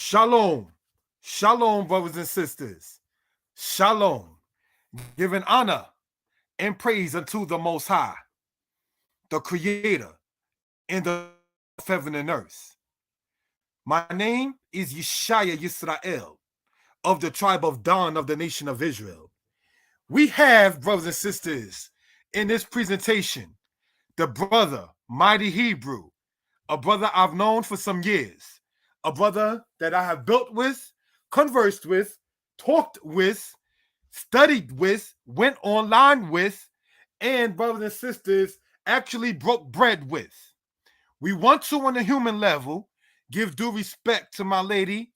Shalom. Shalom, brothers and sisters. Shalom. Giving honor and praise unto the Most High, the Creator and the heaven and earth. My name is Yeshiah Yisrael of the tribe of Dan of the nation of Israel. We have, brothers and sisters, in this presentation, the brother, Mighty Hebrew, a brother I've known for some years, a brother that I have built with, conversed with, talked with, studied with, went online with, and brothers and sisters actually broke bread with. We want to, on a human level, give due respect to my lady,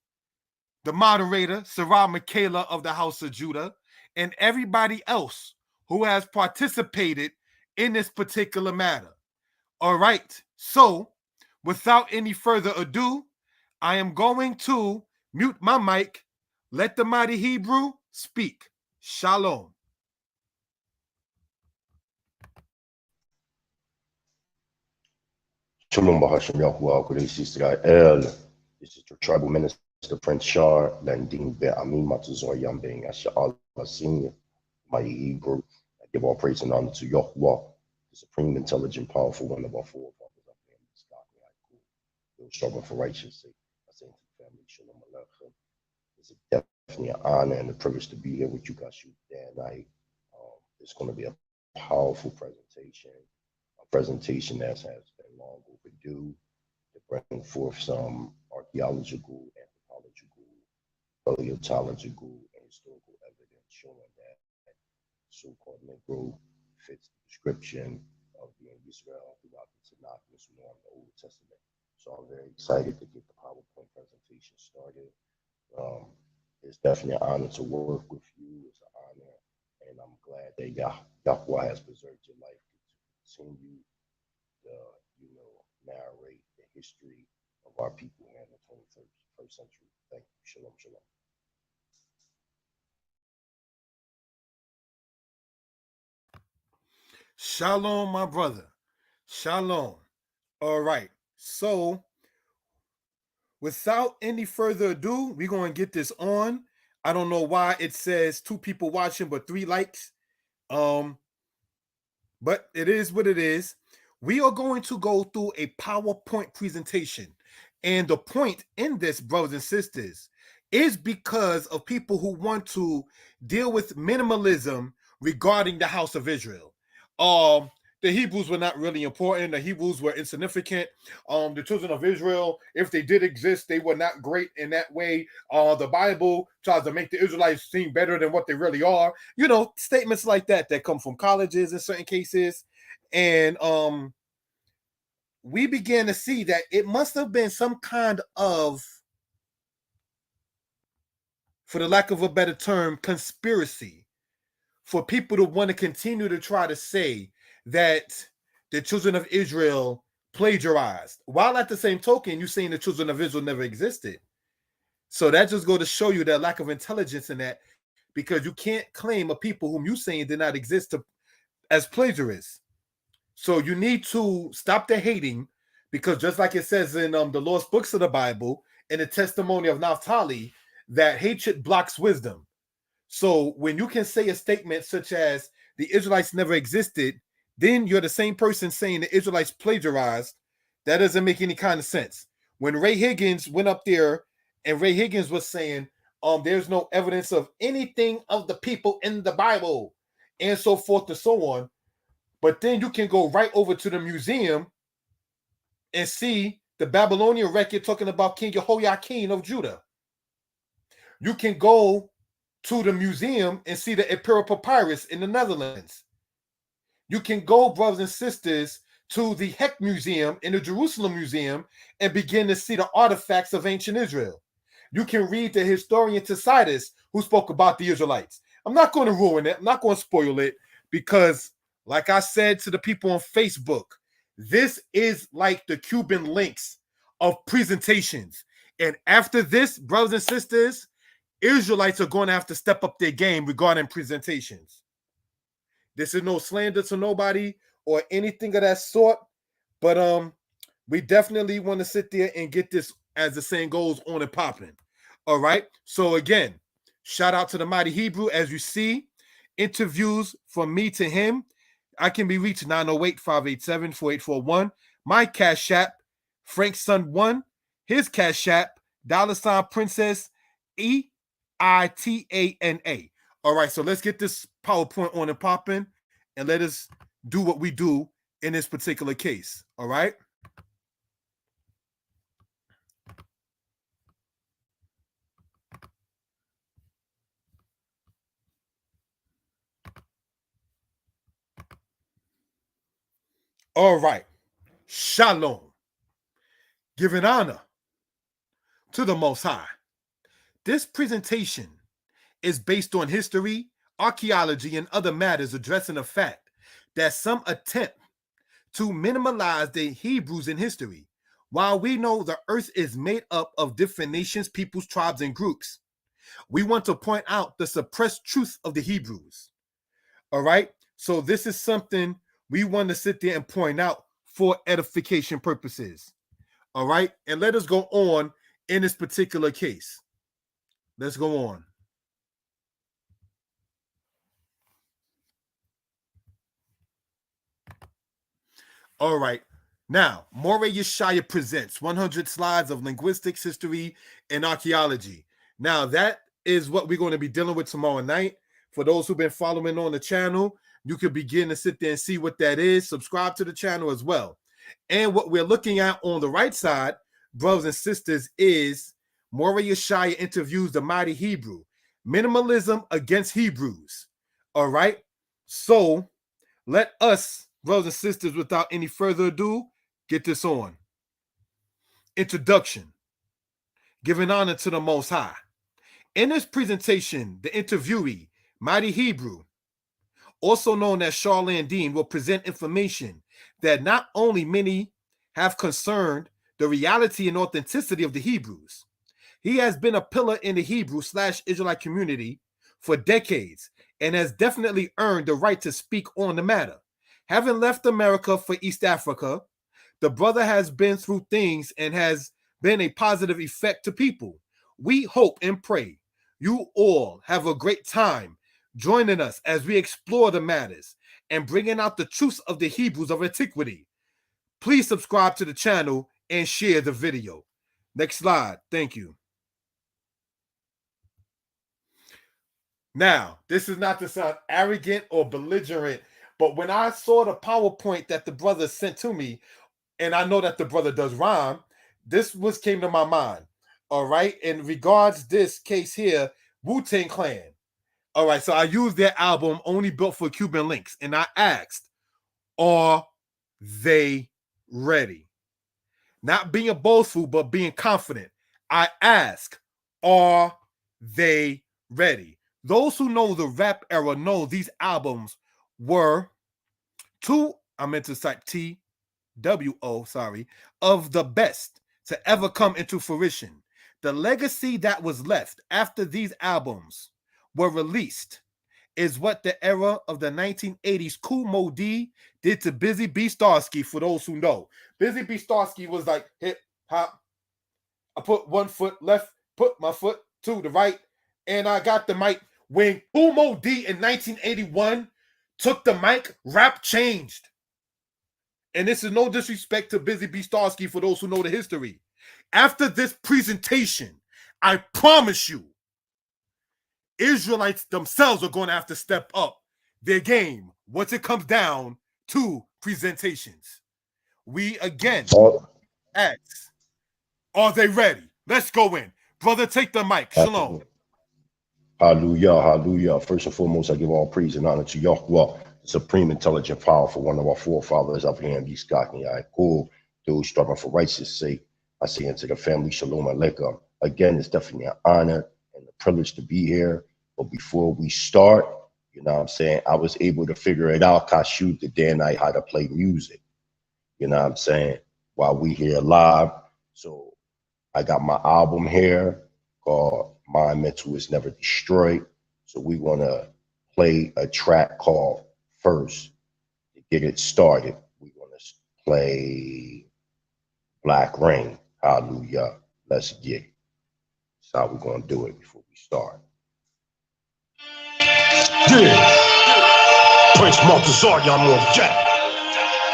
the moderator, Sarah Michaela of the House of Judah, and everybody else who has participated in this particular matter. All right, so without any further ado, I am going to mute my mic. Let the Mighty Hebrew speak. Shalom. Shalom Bahasham Yahuwah Kodesh Israel. This is your tribal minister, Prince Shar, Landin Be Amin Matuzor Yambing Asha Allah Senior, Mighty Hebrew. I give all praise and honor to Yahuwah, the supreme, intelligent, powerful one of our forefathers. Our families, God, those struggling for righteousness sake. I say to the family, Shalom Aleichem. It's definitely an honor and a privilege to be here with you guys tonight. It's going to be a powerful presentation. Presentation that has been long overdue to bring forth some archaeological, anthropological, paleontological, and historical evidence showing that so-called Negro fits the description of being Israel throughout the Tanakh, the Old Testament. So I'm very excited to get the PowerPoint presentation started. It's definitely an honor to work with you. It's an honor, and I'm glad that Yahweh has preserved your life to continue to, narrate the history of our people in the 21st century. Thank you. Shalom, shalom. Shalom, my brother. Shalom. All right. So, without any further ado, we're going to get this on. I don't know why it says 2 people watching, but 3 likes. But it is what it is. We are going to go through a PowerPoint presentation. And the point in this, brothers and sisters, is because of people who want to deal with minimalism regarding the house of Israel. The Hebrews were not really important. The Hebrews were insignificant. The children of Israel, if they did exist, they were not great in that way. The Bible tries to make the Israelites seem better than what they really are. You know, statements like that come from colleges in certain cases. And we began to see that it must have been some kind of, for the lack of a better term, conspiracy for people to want to continue to try to say that the children of Israel plagiarized, while at the same token, you're saying the children of Israel never existed. So that just goes to show you that lack of intelligence in that, because you can't claim a people whom you're saying did not exist as plagiarists. So you need to stop the hating, because just like it says in the lost books of the Bible, in the testimony of Naphtali, that hatred blocks wisdom. So when you can say a statement such as the Israelites never existed, then you're the same person saying the Israelites plagiarized. That doesn't make any kind of sense. When Ray Higgins went up there and Ray Higgins was saying, there's no evidence of anything of the people in the Bible and so forth and so on. But then you can go right over to the museum and see the Babylonian record talking about King Jehoiakim of Judah. You can go to the museum and see the Apiru papyrus in the Netherlands. You can go, brothers and sisters, to the Heck Museum in the Jerusalem Museum and begin to see the artifacts of ancient Israel. You can read the historian Tacitus, who spoke about the Israelites. I'm not going to ruin it. I'm not going to spoil it, because, like I said to the people on Facebook, this is like the Cuban links of presentations. And after this, brothers and sisters, Israelites are going to have to step up their game regarding presentations. This is no slander to nobody or anything of that sort, but we definitely want to sit there and get this, as the saying goes, on and popping. All right. So again, shout out to the Mighty Hebrew. As you see, interviews from me to him. I can be reached 908-587-4841. My Cash App, Frank Son 1. His Cash App, $Princess EITANA. All right, so let's get this PowerPoint on and popping, and let us do what we do in this particular case. All right. All right. Shalom. Giving honor to the Most High. This presentation is based on history, archaeology, and other matters addressing the fact that some attempt to minimalize the Hebrews in history. While we know the earth is made up of different nations, peoples, tribes, and groups, we want to point out the suppressed truth of the Hebrews. All right. So this is something we want to sit there and point out for edification purposes. All right. And let us go on in this particular case. Let's go on. All right. Now, Moreh Yeshiah presents 100 slides of linguistics, history, and archaeology. Now, that is what we're going to be dealing with tomorrow night. For those who've been following on the channel, you can begin to sit there and see what that is. Subscribe to the channel as well. And what we're looking at on the right side, brothers and sisters, is Moreh Yeshiah interviews the Mighty Hebrew. Minimalism against Hebrews. All right. So let us, brothers and sisters, without any further ado, get this on. Introduction. Giving honor to the Most High. In this presentation, the interviewee, Mighty Hebrew, also known as Charlene Dean, will present information that not only many have concerned the reality and authenticity of the Hebrews. He has been a pillar in the Hebrew/Israelite community for decades and has definitely earned the right to speak on the matter. Having left America for East Africa, the brother has been through things and has been a positive effect to people. We hope and pray you all have a great time joining us as we explore the matters and bringing out the truths of the Hebrews of antiquity. Please subscribe to the channel and share the video. Next slide. Thank you. Now, this is not to sound arrogant or belligerent, but when I saw the PowerPoint that the brother sent to me, and I know that the brother does rhyme, this came to my mind. All right. In regards this case here, Wu-Tang Clan. All right. So I used their album Only Built for Cuban Links. And I asked, are they ready? Not being boastful, but being confident. I ask, are they ready? Those who know the rap era know these albums were of the best to ever come into fruition. The legacy that was left after these albums were released is what the era of the 1980s Kool Moe Dee did to Busy B. Starsky, for those who know. Busy B. Starsky was like hip hop. I put one foot left, put my foot to the right, and I got the mic. When Kool Moe Dee in 1981 took the mic, rap changed. And this is no disrespect to Busy B. Starsky for those who know the history. After this presentation, I promise you, Israelites themselves are going to have to step up their game once it comes down to presentations. We again ask, are they ready? Let's go in. Brother, take the mic. Shalom. Hallelujah, hallelujah. First and foremost, I give all praise and honor to Yahweh, the supreme, intelligent, powerful, one of our forefathers, Abraham, Yitzchak, and Yaakov, those striving for righteousness' sake. I say unto the family, Shalom Aleichem. Again, it's definitely an honor and a privilege to be here. But before we start, you know what I'm saying, I was able to figure it out, Kashu, the day and night, how to play music. You know what I'm saying? While we here live. So I got my album here called Mind Mental is Never Destroyed. So we want to play a track called First to get it started. We want to play Black Rain. Hallelujah. Let's get That's how we're gonna do it before we start. Yeah, Prince Maltazar, y'all on deck.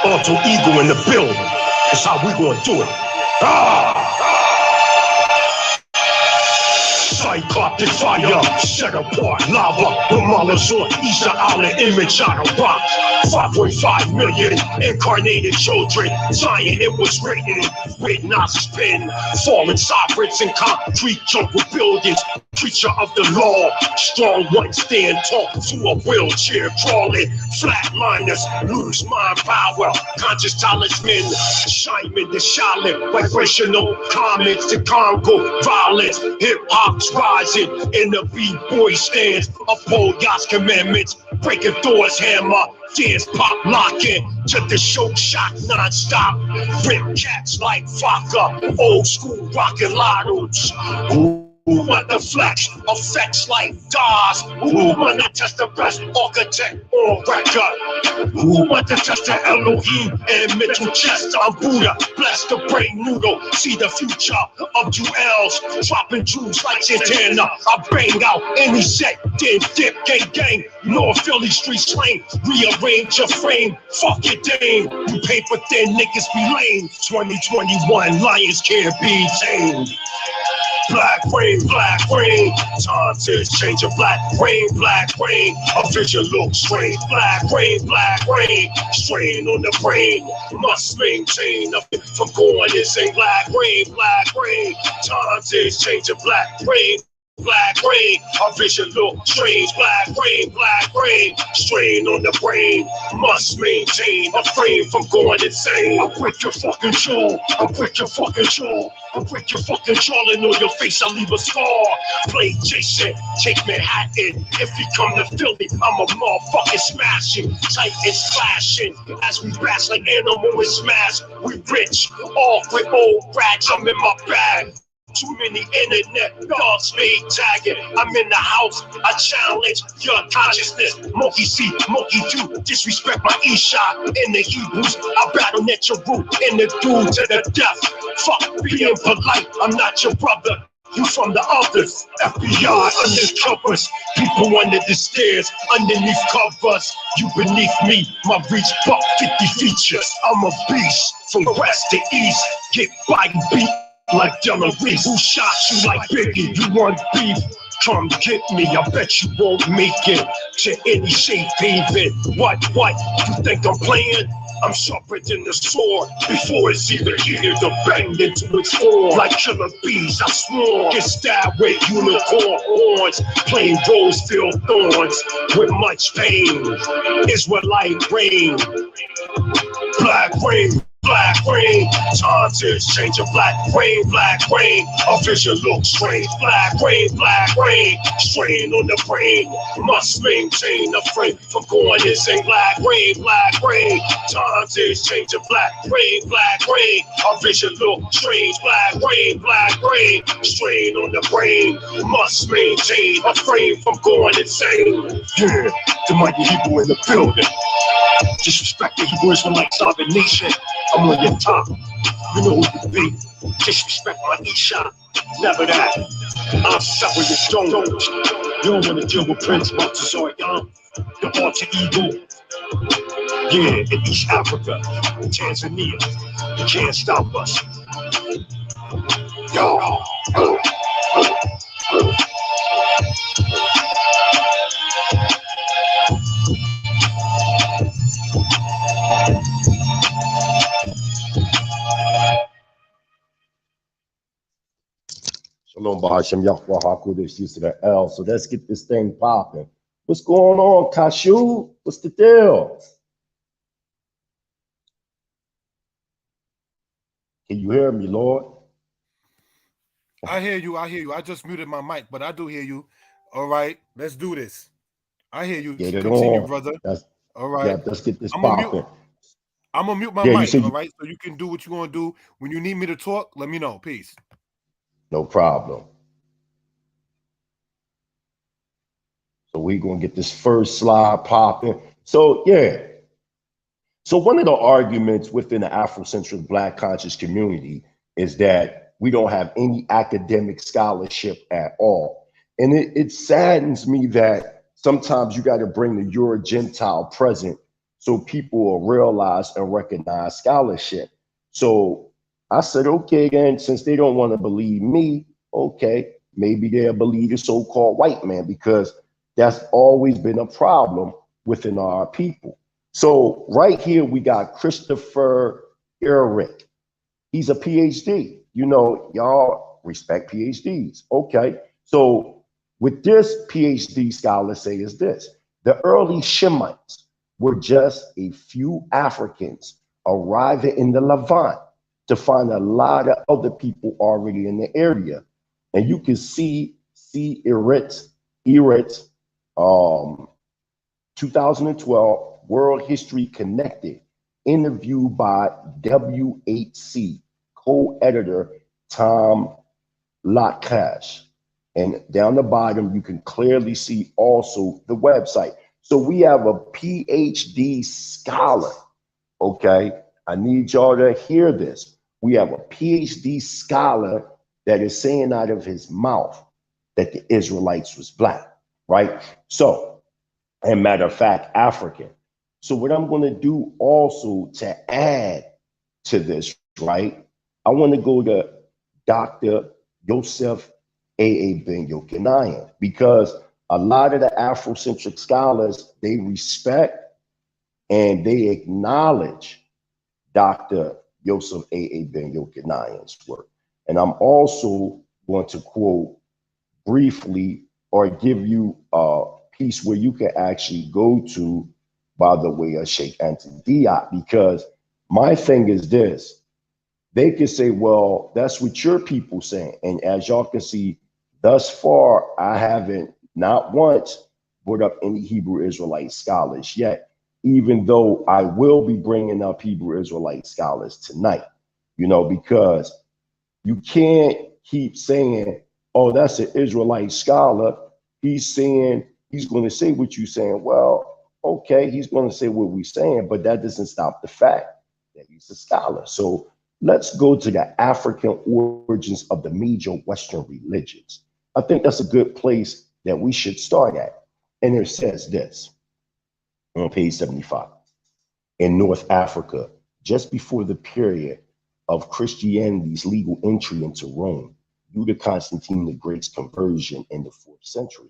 Alter ego in the building. That's how we gonna do it. Cyclopic fire, set apart lava. Ramala's on Isa Island, image out of rock. 5.5 million incarnated children. Zion, it was written on spin. Fallen sovereigns in concrete jungle buildings. Preacher of the law, strong one stand tall to a wheelchair crawling. Flatliners lose mind power. Conscious talisman, Shimon the Shaolin. Vibrational comments to Congo violence. Hip hop's rising in the B-boy stands. Uphold God's commandments, breaking doors, hammer. Dance pop locking to the show shock non-stop. Rip cats like vodka, old school rockin' lottos. Who want the flex? Effects like DAWs. Who want to test the best architect on record? Who want to test the Elohim and mental chest? I'm Buddha, bless the brain noodle. See the future of jewels, dropping jewels like Santana. I bang out any set, then dip, gang. North Philly street slang, rearrange your frame. Fuck your dame, you paper thin niggas be lame. 2021, lions can't be tamed. Black rain, times is changing. Black rain, a vision looks strange. Black rain, strain on the brain. Must maintain from going insane. Black rain, times is changing. Black rain, a vision look strange. Black rain, strain on the brain. Must maintain a frame from going insane. I'll break your fucking jaw. I'll break your fucking jaw and on your face I'll leave a scar. Play Jason, take Manhattan. If you come to Philly, I'm a motherfucking smashing. Titans flashing as we bash like animal and smash. We rich, off with old rags. I'm in my bag. Too many internet dogs made tagging. I'm in the house, I challenge your consciousness. Monkey see, monkey do. Disrespect my Isha in the Hebrews. I battle net your root in the dude to the death. Fuck being polite, I'm not your brother. You from the others. FBI undercovers. People under the stairs, underneath covers. You beneath me, my reach buck 50 features. I'm a beast from west to east. Get by and beat like Della Reese. Who shot you like Biggie? You want beef? Come get me, I bet you won't make it to any safe haven. What? You think I'm playing? I'm sharper than the sword. Before it's even here to bang into its form. Like killer bees, I swarm. Get stabbed with unicorn horns. Plain rose filled thorns with much pain. Israelite rain. Black rain, times is changing. Black rain, a vision looks strange. Black rain, strain on the brain. Must maintain a frame from going insane. Black rain, times is changing. Black rain, a vision looks strange. Black rain, strain on the brain. Must maintain a frame from going insane. Yeah, the mighty Hebrew in the building. Disrespect the Hebrew Israelites of the nation. I'm on your top. You know who you be. Disrespect my Isha. Never that. I'm separate your stones. You don't want to deal with Prince Maltazar, the alter ego. Yeah, in East Africa, Tanzania. You can't stop us. Yo. Shalom, Bahashem, Yahweh, HaKodesh, used to the L. So let's get this thing popping. What's going on, Kashu? What's the deal? Can you hear me, Lord? I hear you. I just muted my mic, but I do hear you. All right, let's do this. I hear you. Get it Continue, on. brother. All right. Yeah, let's get this I'm popping. I'm gonna mute my mic, all right? So you can do what you want to do. When you need me to talk, let me know. Peace. No problem. So we're going to get this first slide popping. So, yeah. So one of the arguments within the Afrocentric Black conscious community is that we don't have any academic scholarship at all. And it saddens me that sometimes you got to bring the Euro Gentile present so people will realize and recognize scholarship. So I said, okay, then, since they don't want to believe me, okay, maybe they'll believe the so-called white man, because that's always been a problem within our people. So right here, we got Christopher Eric. He's a PhD. You know, y'all respect PhDs. Okay. So what this PhD scholar say is this: the early Shemites were just a few Africans arriving in the Levant to find a lot of other people already in the area. And you can see Eretz, 2012 World History Connected, interview by WHC co-editor Tom Lotkash. And down the bottom, you can clearly see also the website. So we have a PhD scholar, okay? I need y'all to hear this. We have a PhD scholar that is saying out of his mouth that the Israelites was black, right? So, and matter of fact, African. So what I'm going to do also to add to this, right? I want to go to Dr. Yosef A.A. Ben Yochanan, because a lot of the Afrocentric scholars, they respect and they acknowledge Dr. Yosef A.A. Ben Yochanan's work. And I'm also going to quote briefly or give you a piece where you can actually go to by the way of Sheikh Anta Diop, because my thing is this: they could say, well, that's what your people saying. And as y'all can see, thus far, I haven't not once brought up any Hebrew Israelite scholars yet, even though I will be bringing up Hebrew Israelite scholars tonight, you know, because you can't keep saying, oh, that's an Israelite scholar. He's saying, he's going to say what you're saying. Well, okay, he's going to say what we're saying, but that doesn't stop the fact that he's a scholar. So let's go to the African origins of the major Western religions. I think that's a good place that we should start at. And it says this on page 75. In North Africa, just before the period of Christianity's legal entry into Rome, due to Constantine the Great's conversion in the 4th century,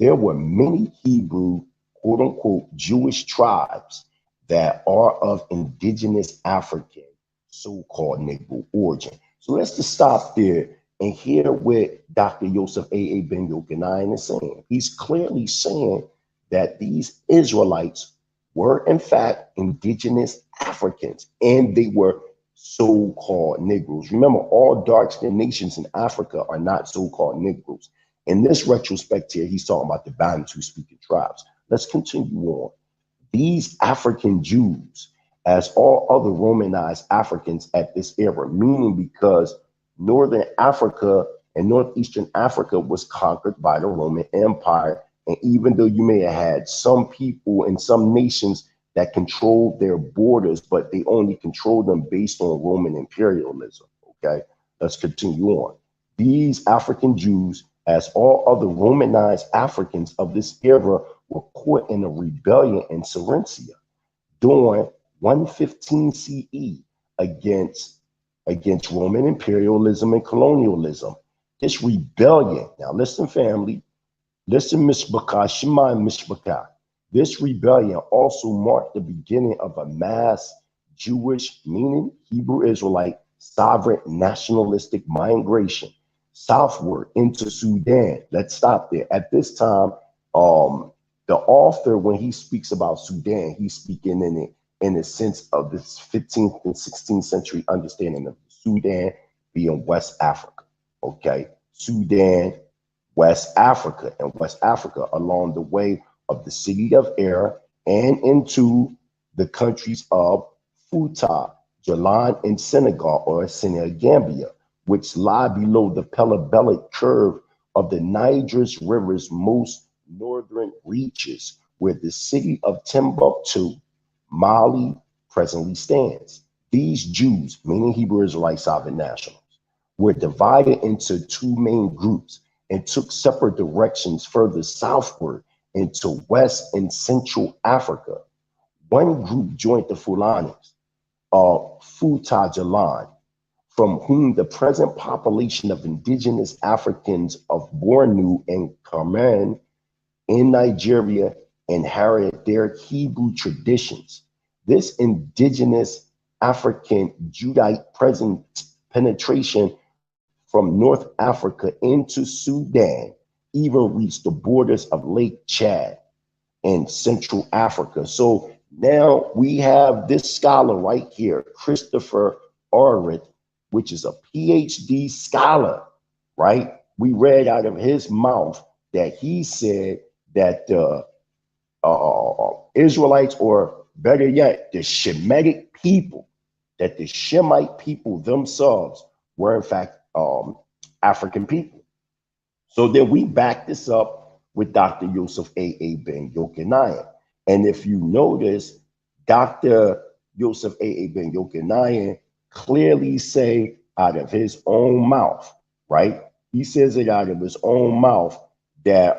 there were many Hebrew, quote unquote, Jewish tribes that are of indigenous African, so-called Negro origin. So let's just stop there and hear what Dr. Yosef A.A. Ben Yochanan is saying. He's clearly saying that these Israelites were, in fact, indigenous Africans, and they were so-called Negroes. Remember, all dark-skinned nations in Africa are not so-called Negroes. In this retrospect here, he's talking about the Bantu-speaking tribes. Let's continue on. These African Jews, as all other Romanized Africans at this era, meaning because Northern Africa and Northeastern Africa was conquered by the Roman Empire. And even though you may have had some people in some nations that controlled their borders, but they only controlled them based on Roman imperialism, okay? Let's continue on. These African Jews, as all other Romanized Africans of this era, were caught in a rebellion in Carinthia during 115 CE against Roman imperialism and colonialism. This rebellion, now listen, family, listen, Mishbaka, Shema Mishbaka. This rebellion also marked the beginning of a mass Jewish, meaning Hebrew Israelite, sovereign nationalistic migration southward into Sudan. Let's stop there. At this time, the author, when he speaks about Sudan, he's speaking in the sense of this 15th and 16th century understanding of Sudan being West Africa, okay? Sudan, West Africa, and West Africa along the way of the city of Air and into the countries of Futa, Jalan, and Senegal, or Senegambia, which lie below the parabolic curve of the Niger's River's most northern reaches, where the city of Timbuktu, Mali, presently stands. These Jews, meaning Hebrew Israelite sovereign nationals, were divided into two main groups and took separate directions further southward into West and Central Africa. One group joined the Fulanis of Futajalan, from whom the present population of indigenous Africans of Bornu and Cameroon in Nigeria inherit their Hebrew traditions. This indigenous African Judite penetration from North Africa into Sudan even reached the borders of Lake Chad and Central Africa. So now we have this scholar right here, Christopher Orrit, which is a PhD scholar, right? We read out of his mouth that he said that the Israelites, or better yet, the Shemitic people, that the Shemite people themselves were in fact African people. So then we back this up with Dr. Yosef A.A. Ben Yochanan. And if you notice, Dr. Yosef A.A. Ben Yochanan clearly say out of his own mouth, right? He says it out of his own mouth that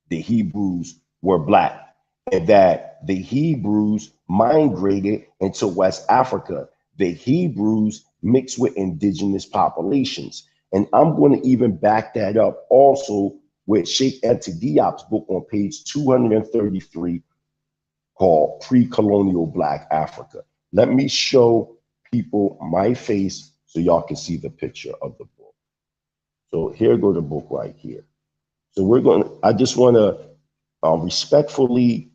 the Hebrews were black, and that the Hebrews migrated into West Africa. The Hebrews mixed with indigenous populations. And I'm going to even back that up also with Sheikh Anta Diop's book on page 233 called Pre-Colonial Black Africa. Let me show people my face so y'all can see the picture of the book. So here go the book right here. So I just want to respectfully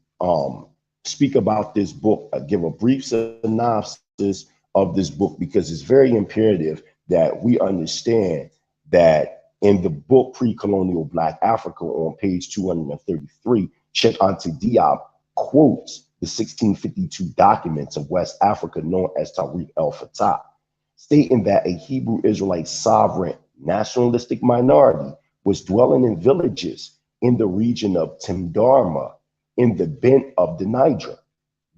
speak about this book, give a brief synopsis of this book, because it's very imperative that we understand that in the book Pre-Colonial Black Africa on page 233, Sheikh Anta Diop quotes the 1652 documents of West Africa known as Tariq el-Fatah, stating that a Hebrew Israelite sovereign nationalistic minority was dwelling in villages in the region of Timdarma in the bent of the Niger.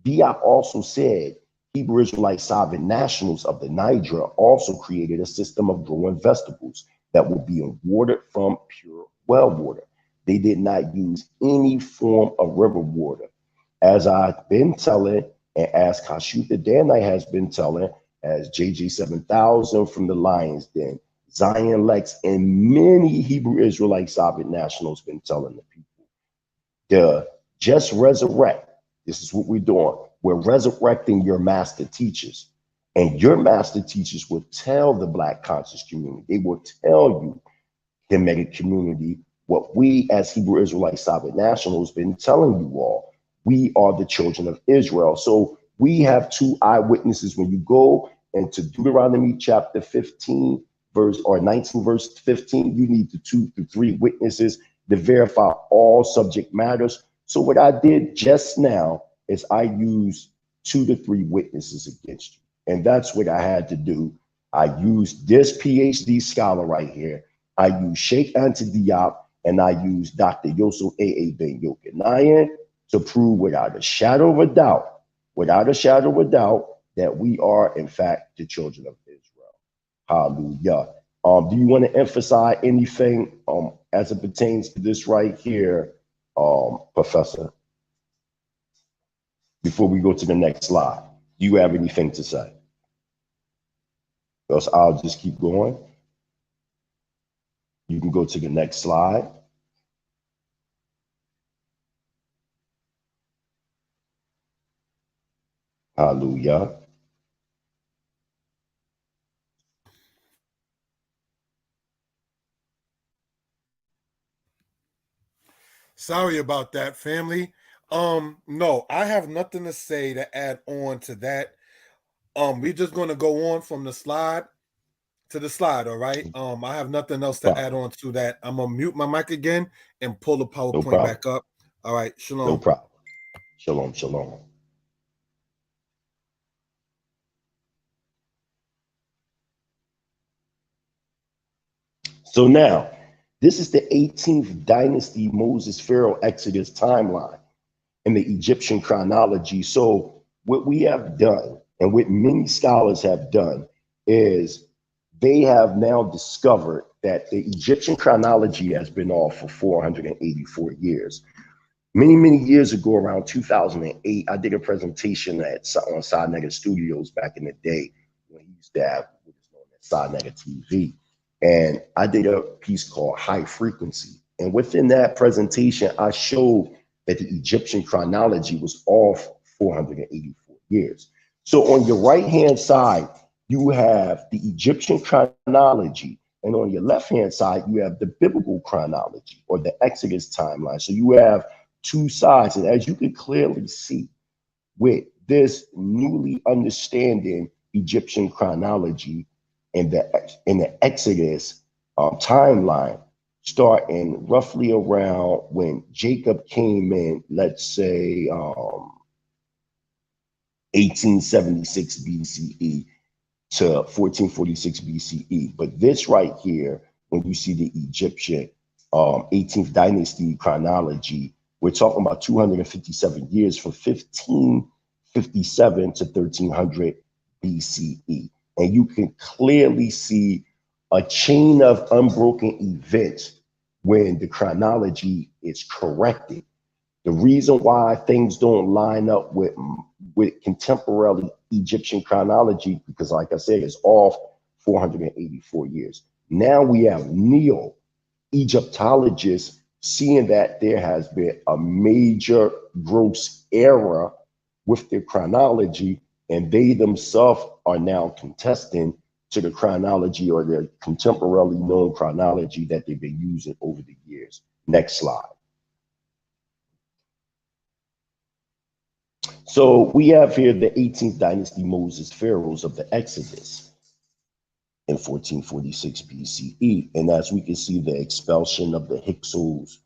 Diop also said Hebrew Israelite sovereign nationals of the Niger also created a system of growing vegetables that would be watered from pure well water. They did not use any form of river water. As I've been telling, and as Kashuta Danite has been telling, as JJ 7000 from the Lions Den, Zion Lex, and many Hebrew Israelite sovereign nationals been telling the people, just resurrect. This is what we're doing. We're resurrecting your master teachers. And your master teachers will tell the Black conscious community, they will tell you, Kemetic community, what we as Hebrew Israelite sovereign nationals been telling you all. We are the children of Israel. So we have two eyewitnesses. When you go into Deuteronomy chapter 15, verse or 19, verse 15, you need the 2 to 3 witnesses to verify all subject matters. So what I did just now is I used 2 to 3 witnesses against you. And that's what I had to do. I used this PhD scholar right here. I used Sheikh Anta Diop, and I used Dr. Yosef A.A. Ben Yochanan to prove without a shadow of a doubt, that we are in fact the children of Israel. Hallelujah. Do you want to emphasize anything as it pertains to this right here, Professor? Before we go to the next slide, do you have anything to say? Else I'll just keep going. You can go to the next slide. Hallelujah. Sorry about that, family. No, I have nothing to say to add on to that. We're just gonna go on from the slide to the slide, all right? I have nothing else to add on to that. I'm gonna mute my mic again and pull the PowerPoint back up. All right, shalom. No problem. Shalom, shalom. So now, this is the 18th dynasty Moses Pharaoh Exodus timeline in the Egyptian chronology. So what we have done, and what many scholars have done, is they have now discovered that the Egyptian chronology has been off for 484 years. Many, many years ago, around 2008, I did a presentation on Sinai Studios back in the day when he used to have what is known as Sinai TV. And I did a piece called High Frequency. And within that presentation, I showed that the Egyptian chronology was off 484 years. So on your right-hand side, you have the Egyptian chronology. And on your left-hand side, you have the biblical chronology or the Exodus timeline. So you have two sides. And as you can clearly see with this newly understanding Egyptian chronology and the Exodus timeline, starting roughly around when Jacob came in, let's say 1876 BCE to 1446 BCE. But this right here, when you see the Egyptian 18th dynasty chronology, we're talking about 257 years from 1557 to 1300 BCE. And you can clearly see a chain of unbroken events when the chronology is corrected. The reason why things don't line up with contemporary Egyptian chronology, because like I said, it's off 484 years. Now we have neo-Egyptologists seeing that there has been a major gross error with their chronology, and they themselves are now contesting to the chronology or their contemporarily known chronology that they've been using over the years. Next slide. So we have here the 18th dynasty Moses pharaohs of the Exodus in 1446 BCE. And as we can see, the expulsion of the Hyksos,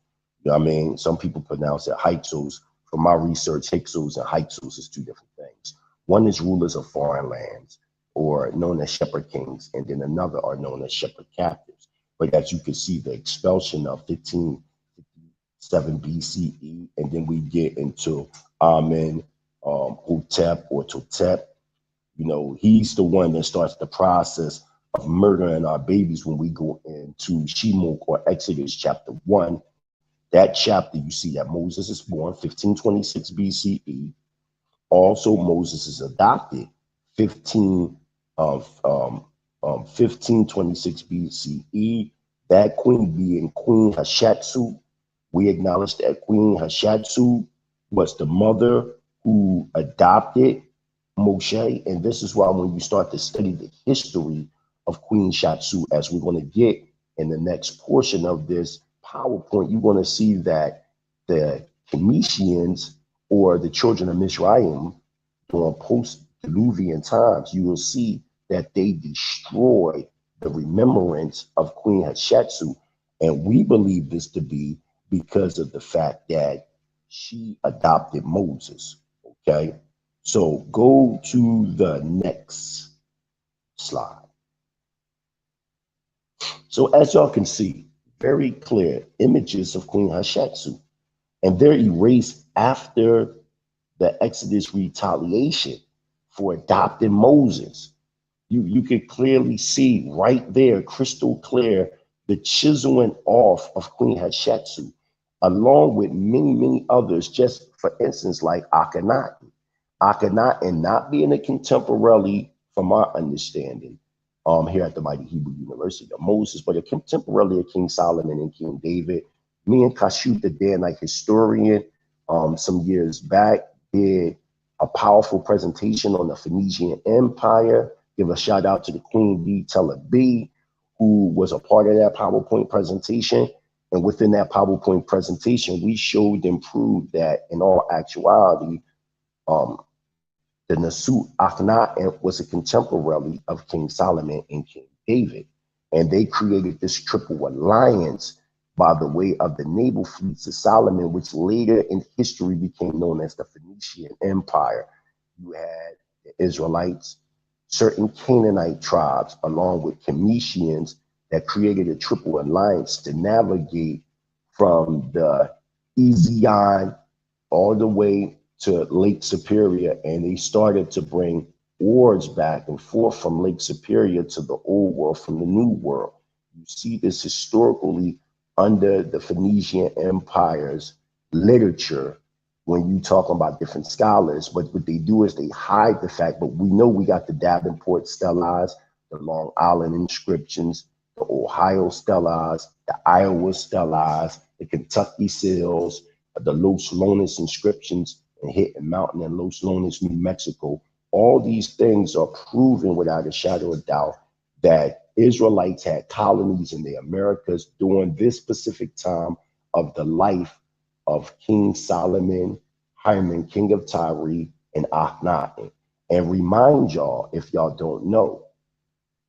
you know what I mean? Some people pronounce it Hyksos. From my research, Hyksos and Hyksos is two different things. One is rulers of foreign lands, or known as shepherd kings, and then another are known as shepherd captives. But as you can see, the expulsion of 1557 BCE, and then we get into Amen, Hotep or Totep. You know, he's the one that starts the process of murdering our babies when we go into Shemot or Exodus chapter 1. That chapter, you see that Moses is born 1526 BCE. Also, Moses is adopted 1526 BCE. That queen being Queen Hatshepsut. We acknowledge that Queen Hatshepsut was the mother who adopted Moshe. And this is why when you start to study the history of Queen Hatshepsut, as we're going to get in the next portion of this PowerPoint, you're going to see that the Phoenicians or the children of Mizraim during post-Diluvian times, you will see that they destroyed the remembrance of Queen Hatshepsut. And we believe this to be because of the fact that she adopted Moses. Okay, so go to the next slide. So as y'all can see, very clear images of Queen Hatshepsut, and they're erased after the Exodus retaliation for adopting Moses. You can clearly see right there, crystal clear, the chiseling off of Queen Hatshepsut, along with many, many others, just for instance, like Akhenaten. Akhenaten not being a contemporary, from our understanding, here at the Mighty Hebrew University of Moses, but a contemporary of King Solomon and King David. Me and Kashut, the Danite historian, some years back, did a powerful presentation on the Phoenician Empire. Give a shout out to the Queen Bee Teller B, who was a part of that PowerPoint presentation. And within that PowerPoint presentation, we showed and proved that in all actuality, the Nasut Akhenaten was a contemporary of King Solomon and King David. And they created this triple alliance by the way of the naval fleets of Solomon, which later in history became known as the Phoenician Empire. You had the Israelites, certain Canaanite tribes, along with Cometians, that created a triple alliance to navigate from the Ezion all the way to Lake Superior, and they started to bring oars back and forth from Lake Superior to the old world, from the new world. You see this historically under the Phoenician Empire's literature when you talk about different scholars. But what they do is they hide the fact, but we know we got the Davenport stellas, the Long Island inscriptions, the Ohio stellas, the Iowa stellas, the Kentucky seals, the Los Lones inscriptions in Hidden Mountain in Los Lones, New Mexico. All these things are proven without a shadow of doubt that Israelites had colonies in the Americas during this specific time of the life of King Solomon, Hyman, King of Tyre, and Akhenaten. And remind y'all, if y'all don't know,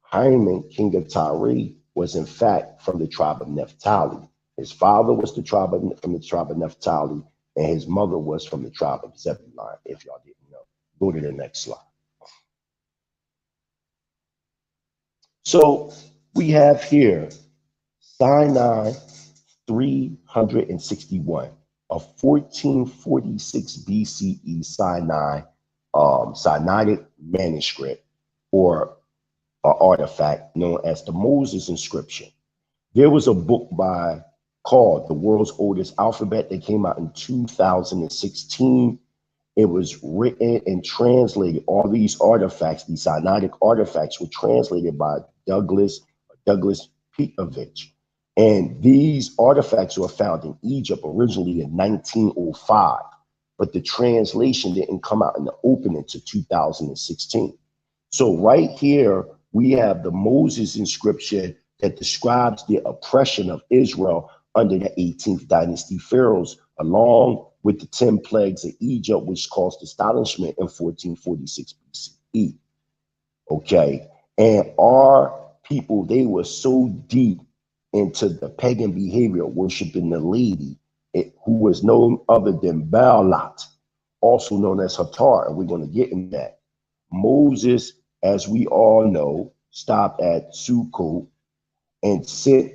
Hyman, King of Tyre, was in fact from the tribe of Naphtali. His father was from the tribe of Naphtali, and his mother was from the tribe of Zebulun, if y'all didn't know. Go to the next slide. So we have here Sinai 361, a 1446 BCE Sinaitic manuscript or an artifact known as the Moses inscription. There was a book called The World's Oldest Alphabet that came out in 2016. It was written and translated. All these artifacts, these Sinaitic artifacts, were translated by Douglas Petovich. And these artifacts were found in Egypt originally in 1905, but the translation didn't come out in the open until 2016. So right here, we have the Moses inscription that describes the oppression of Israel under the 18th dynasty pharaohs, along with the 10 plagues of Egypt, which caused astonishment in 1446 BCE. Okay, and our people, they were so deep into the pagan behavior, worshiping the lady, who was no other than Baalat, also known as Hathor, and we're going to get in that. Moses, as we all know, stopped at Sukkot and sent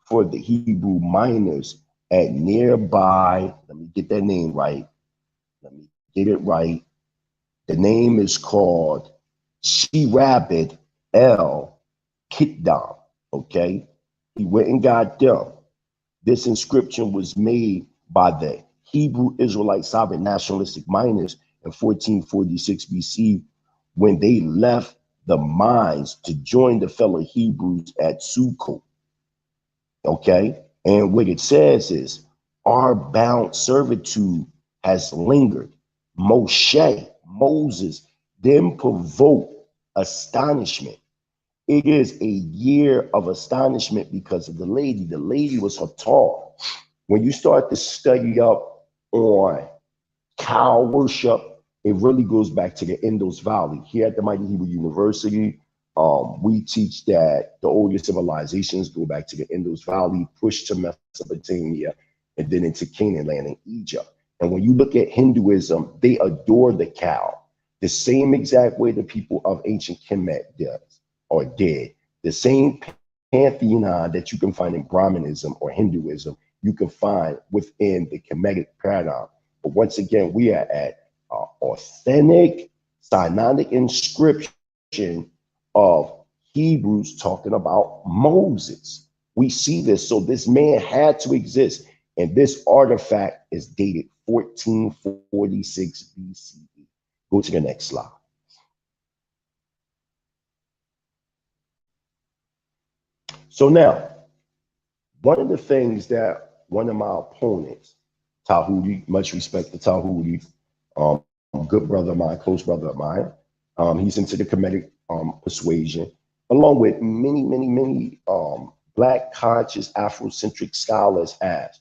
for the Hebrew miners at nearby, let me get that name right. Let me get it right. The name is called Shirabit El Kitdam, okay? He went and got them. This inscription was made by the Hebrew Israelite sovereign nationalistic miners in 1446 BC when they left the mines to join the fellow Hebrews at Sukkot, okay? And what it says is, our bound servitude has lingered. Moses, then provoked astonishment. It is a year of astonishment because of the lady. The lady was Hathor. When you start to study up on cow worship, it really goes back to the Indus Valley. Here at the Mighty Hebrew University, we teach that the oldest civilizations go back to the Indus Valley, push to Mesopotamia, and then into Canaan land in Egypt. And when you look at Hinduism, they adore the cow the same exact way the people of ancient Kemet did. The same pantheon that you can find in Brahmanism or Hinduism, you can find within the Kemetic paradigm. But once again, we are at authentic Sinaitic inscription of Hebrews talking about Moses. We see this, so this man had to exist, and this artifact is dated 1446 BCE. Go to the next slide. So now, one of the things that one of my opponents, Tahudi, much respect to Tahudi, good brother of mine, close brother of mine, he's into the Kemetic persuasion, along with many Black conscious Afrocentric scholars has,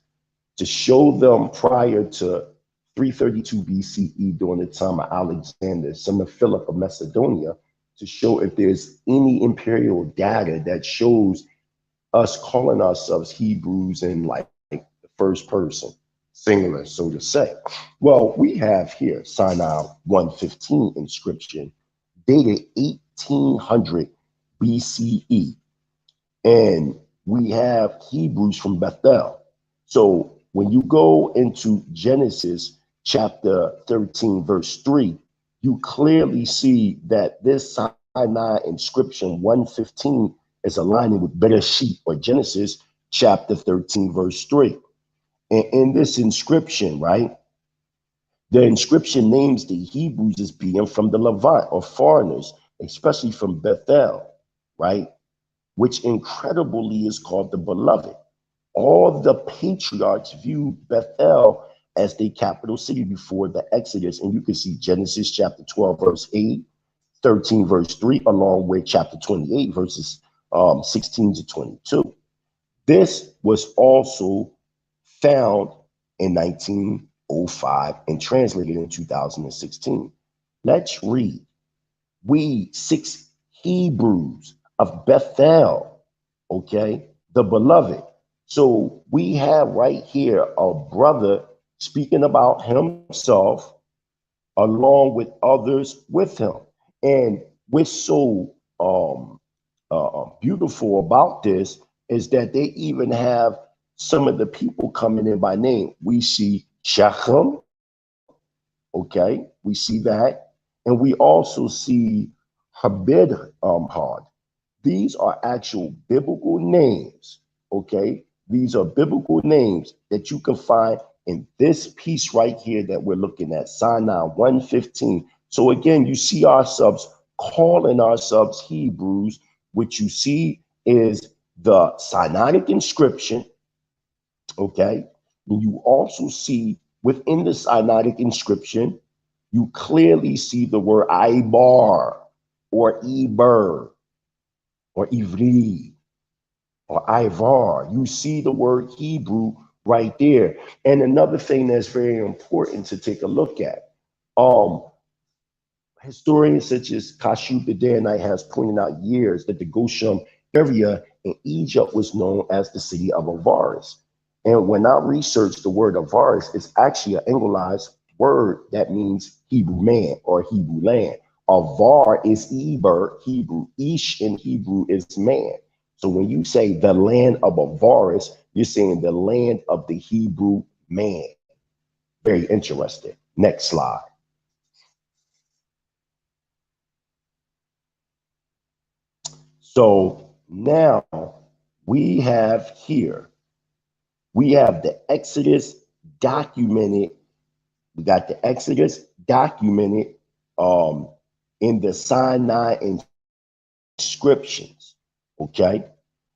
to show them prior to 332 BCE during the time of Alexander, son of Philip of Macedonia, to show if there's any imperial data that shows us calling ourselves Hebrews in like the first person, singular, so to say. Well, we have here Sinai 115 inscription dated 1800 BCE. And we have Hebrews from Bethel. So when you go into Genesis chapter 13, verse 3, you clearly see that this Sinai inscription 115 is aligning with Bereshit or Genesis chapter 13, verse 3. And in this inscription, right, the inscription names the Hebrews as being from the Levant or foreigners, especially from Bethel, right, which incredibly is called the beloved. All the patriarchs viewed Bethel as the capital city before the Exodus. And you can see Genesis chapter 12, verse 8, 13, verse 3, along with chapter 28, verses 16 to 22. This was also found in 1905 and translated in 2016. Let's read. We 6 Hebrews of Bethel, okay, the beloved. So we have right here a brother speaking about himself along with others with him. And what's so beautiful about this is that they even have some of the people coming in by name. We see Shechem, okay, we see that. And we also see Habid Had. These are actual biblical names, okay? These are biblical names that you can find in this piece right here that we're looking at, Sinai 115. So again, you see ourselves calling ourselves Hebrews. What you see is the Sinaitic inscription, okay? And you also see within the Sinaitic inscription, you clearly see the word Ibar or Eber or Ivri or Ivar. You see the word Hebrew right there. And another thing that's very important to take a look at, historians such as Kashub the Danite has pointed out years that the Goshen area in Egypt was known as the city of Avaris. And when I researched the word Avaris, it's actually an Anglicized word that means Hebrew man or Hebrew land. Avar is Eber, Hebrew. Ish in Hebrew is man. So when you say the land of Avaris, you're saying the land of the Hebrew man. Very interesting. Next slide. So now we have here, we have the Exodus documented. We got the Exodus documented in the Sinai inscriptions, okay?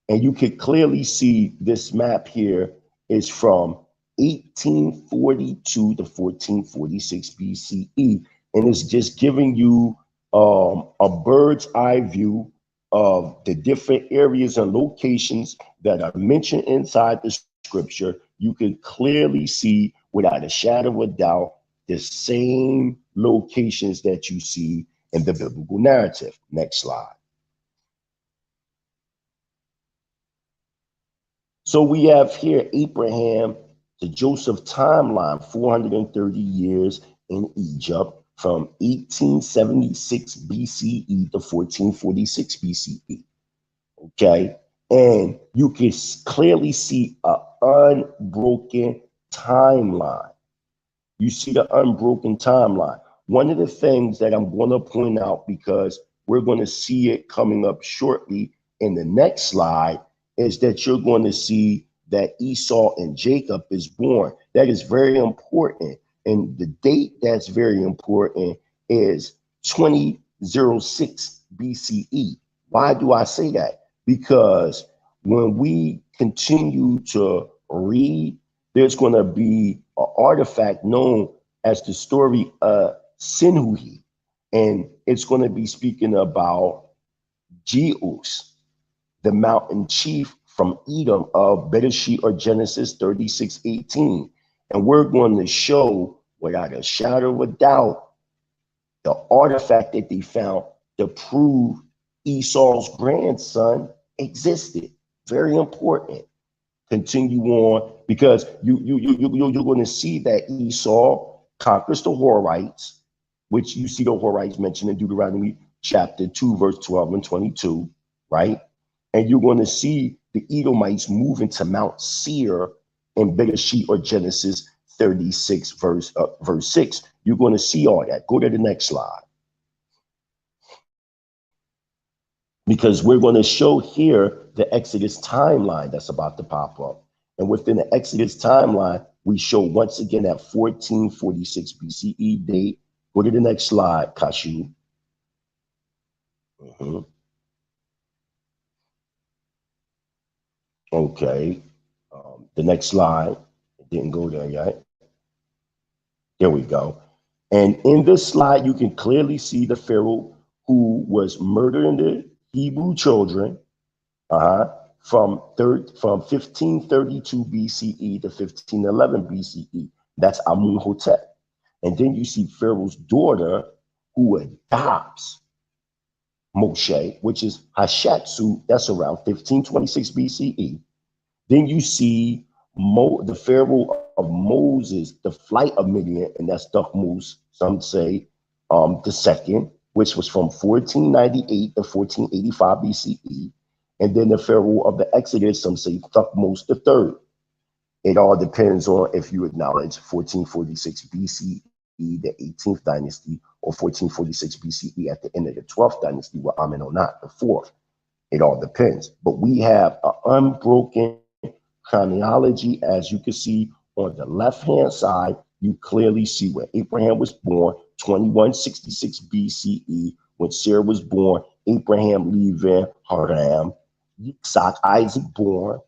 And you can clearly see this map here is from 1842 to 1446 BCE. And it's just giving you a bird's eye view of the different areas and locations that are mentioned inside the scripture. You can clearly see without a shadow of a doubt the same locations that you see in the biblical narrative. Next slide. So we have here Abraham to Joseph timeline, 430 years in Egypt from 1876 BCE to 1446 BCE. Okay. And you can clearly see an unbroken timeline. You see the unbroken timeline. One of the things that I'm going to point out, because we're going to see it coming up shortly in the next slide, is that you're going to see that Esau and Jacob is born. That is very important. And the date that's very important is 2006 BCE. Why do I say that? Because when we continue to read, there's going to be an artifact known as the story of Sinuhi. And it's going to be speaking about Jeus, the mountain chief from Edom of Bereshit or Genesis 36:18. And we're going to show without a shadow of a doubt the artifact that they found to prove Esau's grandson existed. Very important. Continue on, because you're going to see that Esau conquers the Horites, which you see the Horites mentioned in Deuteronomy chapter 2, verse 12 and 22, right? And you're going to see the Edomites move into Mount Seir in Bereshit or Genesis 36, verse 6. You're going to see all that. Go to the next slide. Because we're going to show here the Exodus timeline that's about to pop up. And within the Exodus timeline, we show once again that 1446 BCE date. Go to the next slide, Kashu. Okay. The next slide. It didn't go there yet. There we go. And in this slide, you can clearly see the Pharaoh who was murdering the Hebrew children from 1532 BCE to 1511 BCE. That's Amunhotep. And then you see Pharaoh's daughter who adopts Moshe, which is Hashatsu. That's around 1526 BCE. Then you see the Pharaoh of Moses, the flight of Midian, and that's Thutmose, some say the second, which was from 1498 to 1485 BCE. And then the Pharaoh of the Exodus, some say Thutmose the third. It all depends on if you acknowledge 1446 BCE, the 18th dynasty, or 1446 BCE at the end of the 12th dynasty with Amenonat the fourth. It all depends. But we have an unbroken chronology, as you can see on the left-hand side. You clearly see when Abraham was born, 2166 BCE. When Sarah was born, Abraham leaving Haran, Isaac born.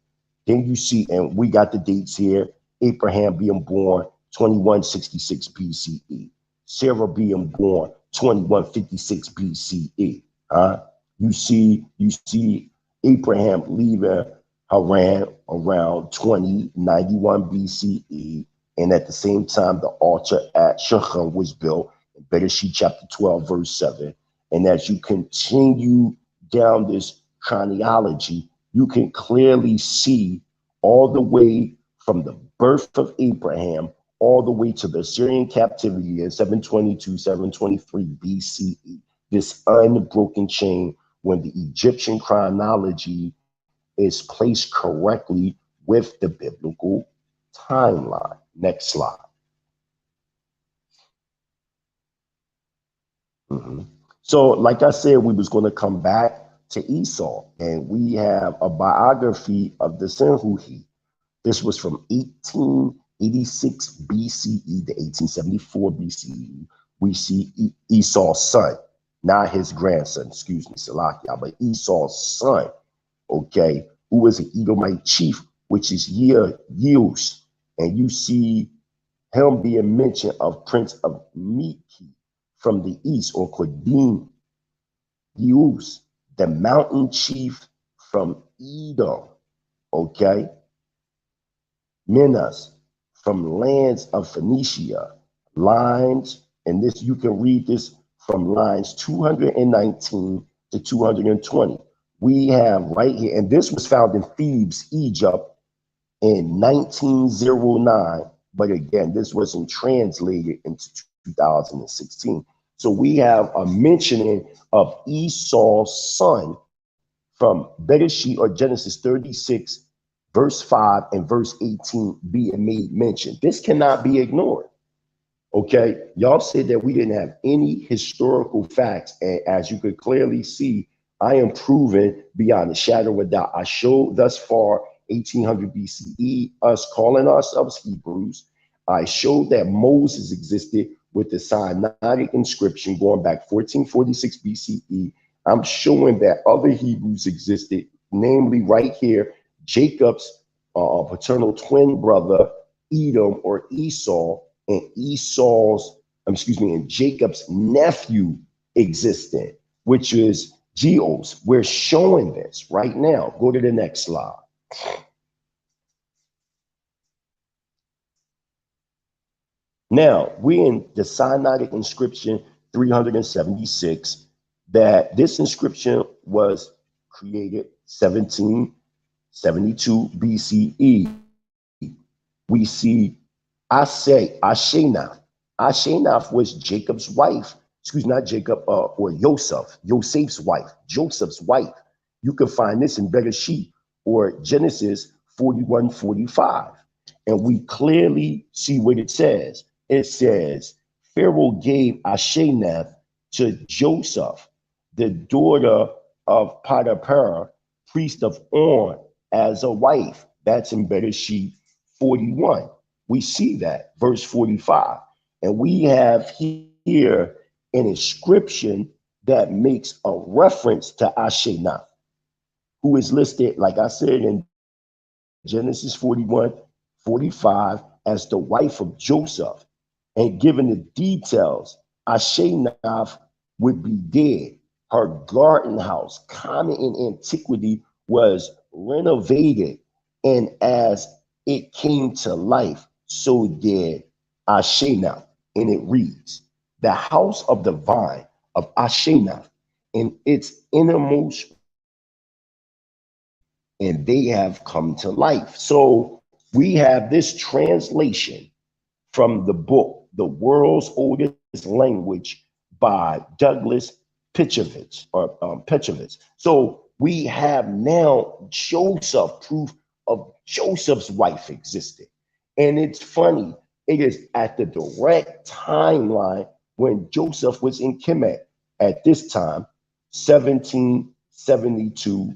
Then you see, and we got the dates here, Abraham being born 2166 BCE. Sarah being born 2156 BCE. You see Abraham leaving Haran around 2091 BCE. And at the same time, the altar at Shechem was built in Bereshit chapter 12, verse 7. And as you continue down this chronology, you can clearly see all the way from the birth of Abraham all the way to the Assyrian captivity in 722, 723 BCE, this unbroken chain when the Egyptian chronology is placed correctly with the biblical timeline. Next slide. So, like I said, we was going to come back to Esau, and we have a biography of the Senhuhi. This was from 1886 BCE to 1874 BCE. We see Esau's son, not his grandson, excuse me, Salakia, but Esau's son, okay, who was an Edomite chief, which is Yeus. And you see him being mentioned of Prince of Miki from the east, or Kodim Yeus, the mountain chief from Edom, okay? Minas, from lands of Phoenicia, lines, and this you can read this from lines 219 to 220. We have right here, and this was found in Thebes, Egypt in 1909, but again, this wasn't translated into 2016. So we have a mentioning of Esau's son from Bereshit or Genesis 36, verse 5 and verse 18 being made mention. This cannot be ignored. Okay, y'all said that we didn't have any historical facts, and as you could clearly see, I am proven beyond a shadow of a doubt. I showed thus far 1800 BCE, us calling ourselves Hebrews. I showed that Moses existed with the Sinai inscription going back 1446 BCE. I'm showing that other Hebrews existed, namely right here, Jacob's paternal twin brother, Edom or Esau, and and Jacob's nephew existed, which is Geos. We're showing this right now. Go to the next slide. Now, we're in the Sinaitic inscription 376, that this inscription was created 1772 BCE. We see Ashenath. Ashenath was Jacob's wife, not Jacob, or Joseph's wife, Joseph's wife. You can find this in Bereshit or Genesis 41:45. And we clearly see what it says. It says, Pharaoh gave Asheneth to Joseph, the daughter of Potiphar, priest of On, as a wife. That's in Bereshit 41. We see that, verse 45. And we have here an inscription that makes a reference to Asheneth, who is listed, like I said, in Genesis 41, 45, as the wife of Joseph. And given the details, Asheneth would be dead. Her garden house, common in antiquity, was renovated. And as it came to life, so did Asheneth. And it reads, the house of the vine of Asheneth in its innermost, and they have come to life. So we have this translation from the book, The World's Oldest Language by Douglas Petrovich, So we have now Joseph, proof of Joseph's wife existed. And it's funny, it is at the direct timeline when Joseph was in Kemet at this time, 1772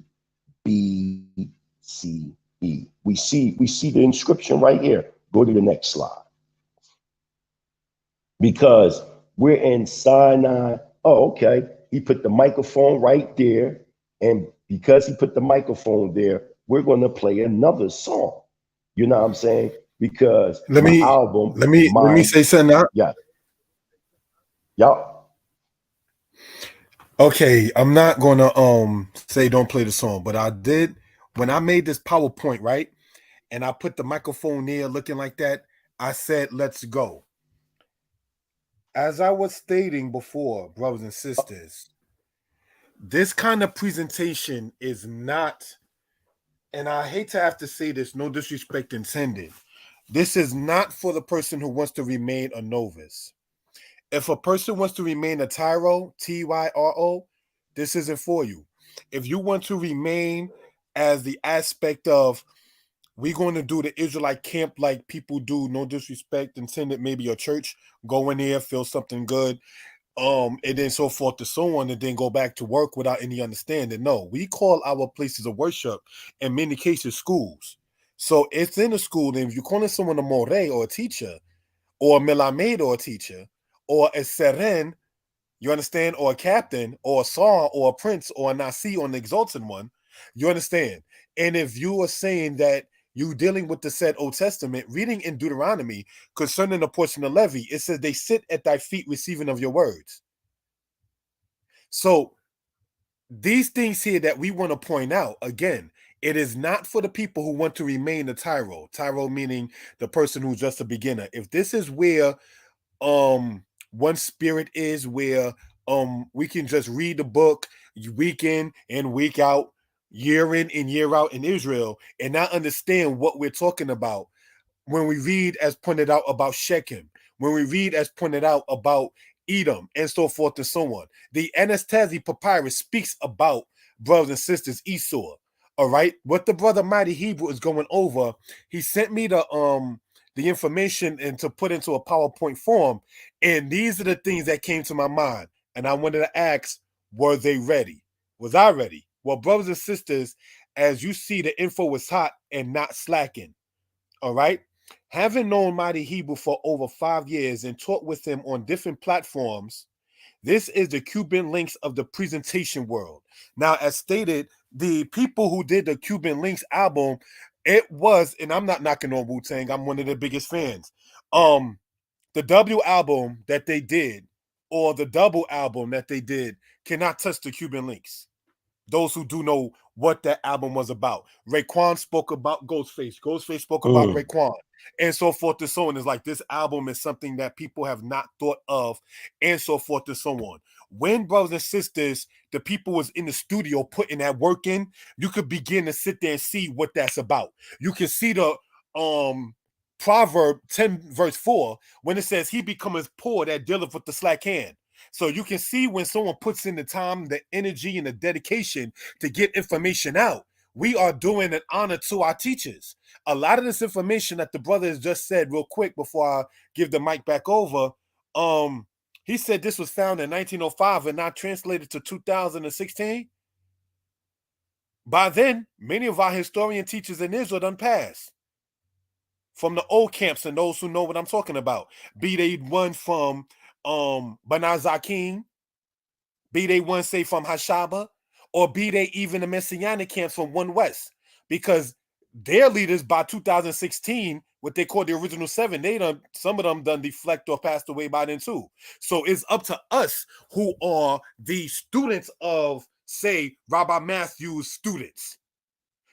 BCE. We see the inscription right here. Go to the next slide. Because we're in Sinai. Oh, okay. He put the microphone right there. And because he put the microphone there, we're going to play another song. You know what I'm saying? Because let me say something now. Yeah. Okay, I'm not gonna say don't play the song, but I did when I made this PowerPoint, right? And I put the microphone there looking like that, I said, let's go. As I was stating before, brothers and sisters, this kind of presentation is not, and I hate to have to say this, no disrespect intended. This is not for the person who wants to remain a novice. If a person wants to remain a tyro, Tyro, this isn't for you. If you want to remain as the aspect of we're going to do the Israelite camp like people do, no disrespect intended, maybe a church, go in there, feel something good, and then so forth and so on, and then go back to work without any understanding. No, we call our places of worship, in many cases, schools. So it's in a school, and if you're calling someone a Moreh or a teacher, or a Melamed or a teacher, or a Seren, you understand, or a captain, or a Sar, or a prince, or a Nasi, or an exalted one, you understand. And if you are saying that you dealing with the said Old Testament, reading in Deuteronomy concerning the portion of Levi, it says they sit at thy feet receiving of your words. So these things here that we want to point out, again, it is not for the people who want to remain a tyro. Tyro meaning the person who's just a beginner. If this is where one spirit is, where we can just read the book week in and week out, year in and year out in Israel, and not understand what we're talking about when we read as pointed out about Shechem, when we read as pointed out about Edom, and so forth and so on. The Anastasia Papyrus speaks about, brothers and sisters, Esau. All right, what the brother Mighty Hebrew is going over, he sent me the information and to put into a PowerPoint form, and these are the things that came to my mind. And I wanted to ask, were they ready? Was I ready? Well, brothers and sisters, as you see, the info was hot and not slacking. All right. Having known Mighty Hebrew for over 5 years and taught with him on different platforms, this is the Cuban links of the presentation world. Now, as stated, the people who did the Cuban Links album, it was, and I'm not knocking on Wu-Tang, I'm one of the biggest fans. The W album that they did, or the double album that they did, cannot touch the Cuban Links. Those who do know what that album was about. Raekwon spoke about Ghostface. Ghostface spoke about Raekwon, and so forth and so on. It's like this album is something that people have not thought of, and so forth and so on. When, brothers and sisters, the people was in the studio putting that work in, you could begin to sit there and see what that's about. You can see the Proverb 10 verse 4 when it says he becometh poor that dealeth with the slack hand. So you can see when someone puts in the time, the energy, and the dedication to get information out, we are doing an honor to our teachers. A lot of this information that the brother has just said real quick before I give the mic back over, he said this was found in 1905 and not translated to 2016. By then, many of our historian teachers in Israel done passed from the old camps, and those who know what I'm talking about. Be they one from Bana Zakim, be they one, say, from Hashaba, or be they even the Messianic camps from One West, because their leaders by 2016, what they call the original seven, they done, some of them done deflect or passed away by then too. So it's up to us who are the students of, say, Rabbi Matthew's students,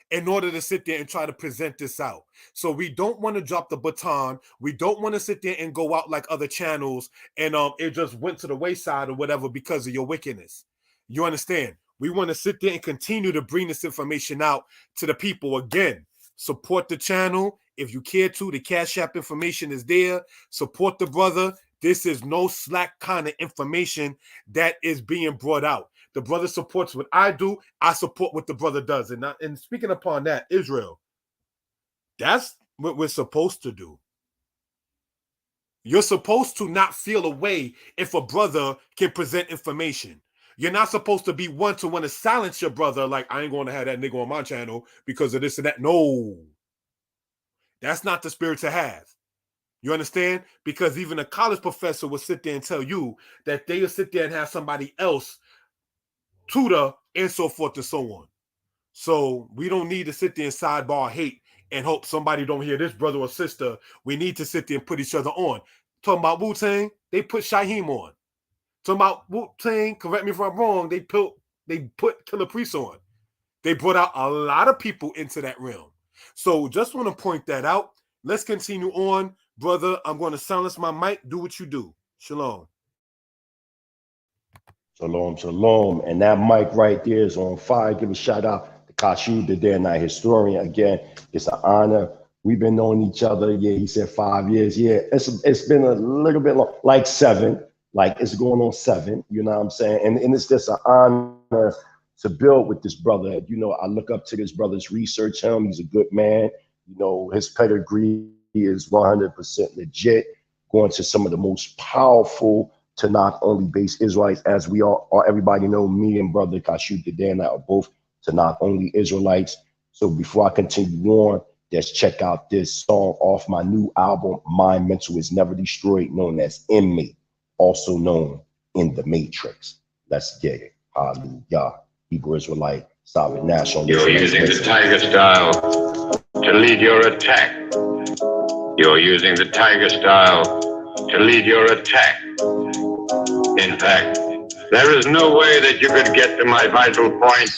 in order to sit there and try to present this out. So we don't want to drop the baton. We don't want to sit there and go out like other channels and it just went to the wayside or whatever because of your wickedness. You understand? We want to sit there and continue to bring this information out to the people. Again, support the channel. If you care to, the Cash App information is there. Support the brother. This is no slack kind of information that is being brought out. The brother supports what I do. I support what the brother does. And speaking upon that, Israel, that's what we're supposed to do. You're supposed to not feel a way if a brother can present information. You're not supposed to be one to want to silence your brother like, I ain't going to have that nigga on my channel because of this and that. No. That's not the spirit to have. You understand? Because even a college professor will sit there and tell you that they'll sit there and have somebody else tutor and so forth and so on. So we don't need to sit there and sidebar hate and hope somebody don't hear this brother or sister. We need to sit there and put each other on. Talking about Wu-Tang, they put Shaheem on. Talking about Wu-Tang, correct me if I'm wrong, they put Killer Priest on. They brought out a lot of people into that realm. So just want to point that out. Let's continue on. Brother, I'm going to silence my mic. Do what you do. Shalom. Shalom, shalom. And that mic right there is on fire. Give a shout out to Kashu, the day and night historian. Again, it's an honor. We've been knowing each other. Yeah, he said 5 years. Yeah, it's been a little bit long, like 7. Like it's going on 7. You know what I'm saying? And it's just an honor to build with this brother. You know, I look up to this brother's research him. He's a good man. You know, his pedigree is 100% legit. Going to some of the most powerful to not only base Israelites, as we all everybody know, me and brother Kashu Today and I are both to not only Israelites. So before I continue on, let's check out this song off my new album, My Mental Is Never Destroyed, known as Inmate, also known in the Matrix. Let's get it. Hallelujah. Hebrew Israelite, Solid National. You're using the tiger style to lead your attack. You're using the tiger style to lead your attack. In fact, there is no way that you could get to my vital point.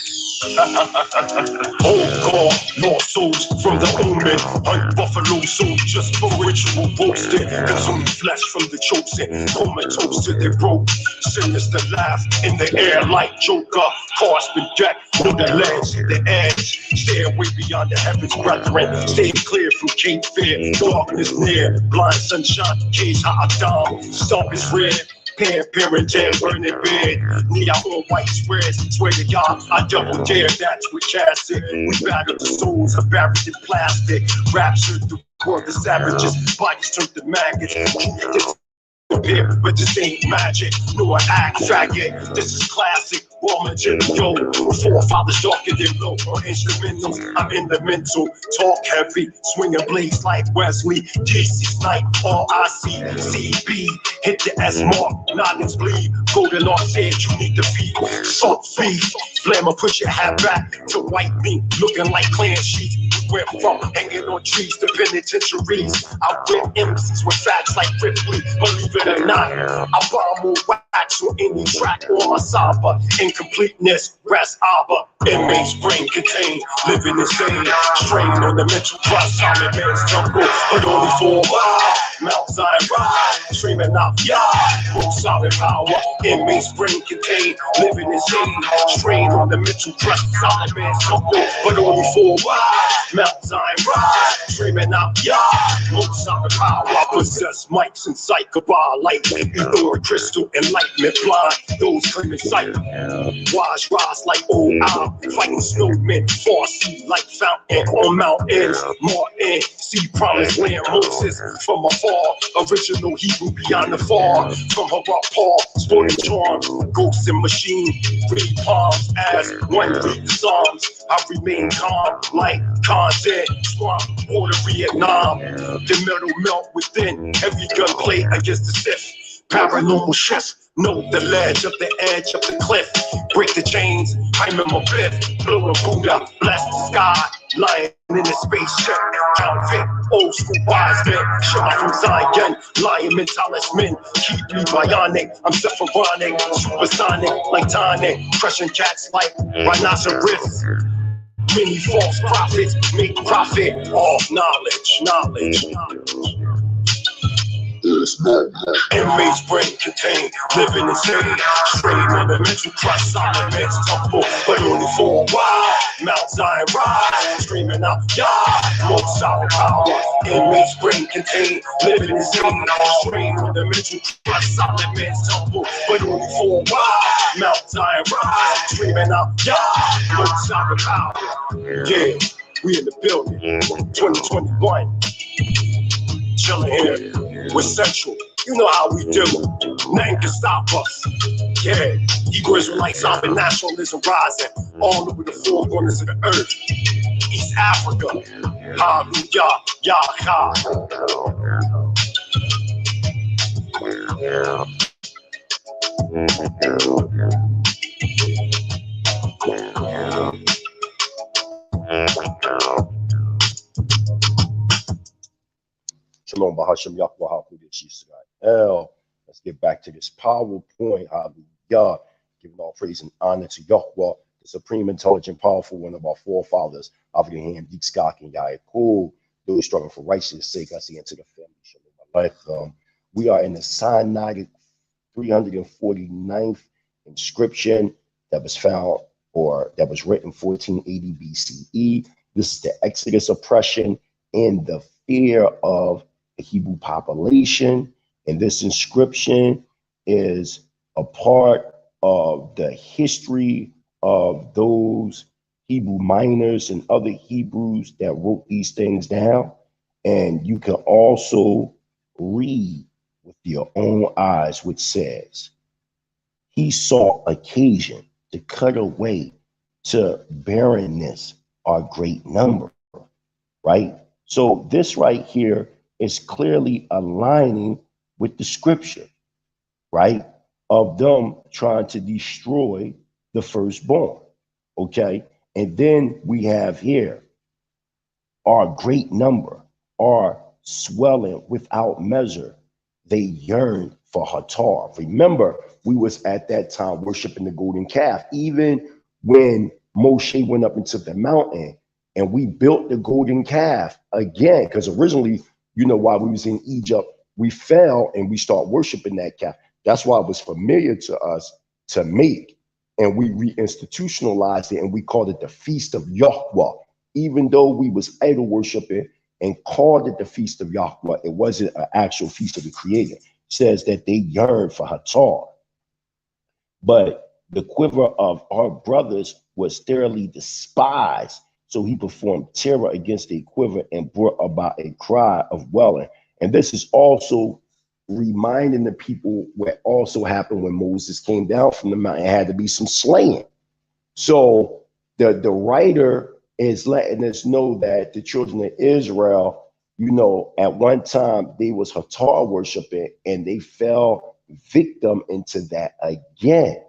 Oh God, lost souls from the omen. Hunt buffalo soldiers for ritual roasting. Consume flesh from the chosen. Comatose till they broke. Sinister laugh in the air like Joker. Cars with death on the ledge, the edge. Stay away beyond the heavens, brethren. Stay clear from Cape Fear. Darkness near. Blind sunshine, cage Ha'adam. Star is red. Parent, burning bed, neon white squares. Swear to God, I double dare. That's what cast it. We battle the souls of buried in plastic. Raptured the world of savages. Bodies turned to maggots. But this ain't magic, no, I act faggot. This is classic, raw material. Forefathers darker than low or instrumentals. I'm in the mental, talk heavy, swinging blades like Wesley. DC Snipe, all I see, CB, hit the S mark, noggins bleed. Golden Lord said you need to feed, salt feed. Flammer, push your hat back to white meat, looking like clan sheets. Went from hanging on trees to penitentiaries. I went MCs with facts like Ripley, believe it or not. I bomb more wax on any track or my samba. Incompleteness, rest Abba. Inmates brain contained, living insane. Strain on the mental trust, solid man's jungle, but only for a while. Mount Zion ride, streaming out, yeah. Solid power, inmates brain contained, living insane. Strain on the mental trust, solid man's jungle, but only for a while. Mount Zion rise, screaming out, Yah. Most of the power, I possess mics and psychobah, light, ether, crystal, enlightenment, blind. Those claiming sight, wise rise like old owl, fighting snowmen, far sea like fountain on mountains. Martin, see promised land, Moses from afar, original Hebrew beyond the far. From her rock paw, sporting charms, ghosts and machine, read palms as one read the Psalms. I remain calm like content, swamp, water, Vietnam. The metal melt within every gunplay against the Sith. Paranormal shift, note the ledge of the edge of the cliff. Break the chains, I'm in my fifth. Blow the Buddha, bless the sky. Lying in a spaceship, counterfeit, old school wise men. Shot from Zion, lion mentalist men. Keep me bionic, I'm Sepharonic, supersonic like tonic. Crushing cats like rhinoceros. Many false prophets make profit off knowledge. Inmates brain contained, living insane. Strain on the mental crush, solid men's tumble, but only for a while. Mount Zion rise, screaming out, Yah. Most solid power. Inmates brain contained, living insane. Strain on the mental crush, solid men's tumble, but only for a while. Mount Zion rise, screaming out, Yah. Most solid power. Yeah, we in the building. 2021. Chilling here with Central. You know how we do. Nothing can stop us. Yeah, Hebrew Israelites, Islamic nationalism rising all over the four corners of the earth. East Africa. Hallelujah, Yah. Shalom, Bahasham Yahweh, Hakudesh Yisrael. Let's get back to this PowerPoint. Hallelujah. Giving all praise and honor to Yahweh, the supreme, intelligent, powerful one of our forefathers, Abraham, Yitzchak, and Yaakov. Those struggling for righteousness' sake, I see into the family. Shalom Aleichem. We are in the Sinai 349th inscription that was found, or that was written 1480 BCE. This is the Exodus oppression and the fear of the Hebrew population. And this inscription is a part of the history of those Hebrew miners and other Hebrews that wrote these things down. And you can also read with your own eyes, which says, he saw occasion to cut away to barrenness our great number, right? So this right here is clearly aligning with the scripture, right? Of them trying to destroy the firstborn, okay? And then we have here our great number, our swelling without measure. They yearn for Hatar. Remember, we was at that time worshiping the golden calf. Even when Moshe went up into the mountain and we built the golden calf again, because originally, you know, while we was in Egypt, we fell and we start worshiping that calf. That's why it was familiar to us to make, and we reinstitutionalized it and we called it the Feast of Yahweh. Even though we was idol worshiping and called it the Feast of Yahweh, it wasn't an actual feast of the Creator. It says that they yearned for Hatar. But the quiver of our brothers was thoroughly despised. So he performed terror against the quiver and brought about a cry of wailing. And this is also reminding the people what also happened when Moses came down from the mountain. It had to be some slaying. So the writer is letting us know that the children of Israel, you know, at one time they was Hatar worshiping and they fell victim into that again.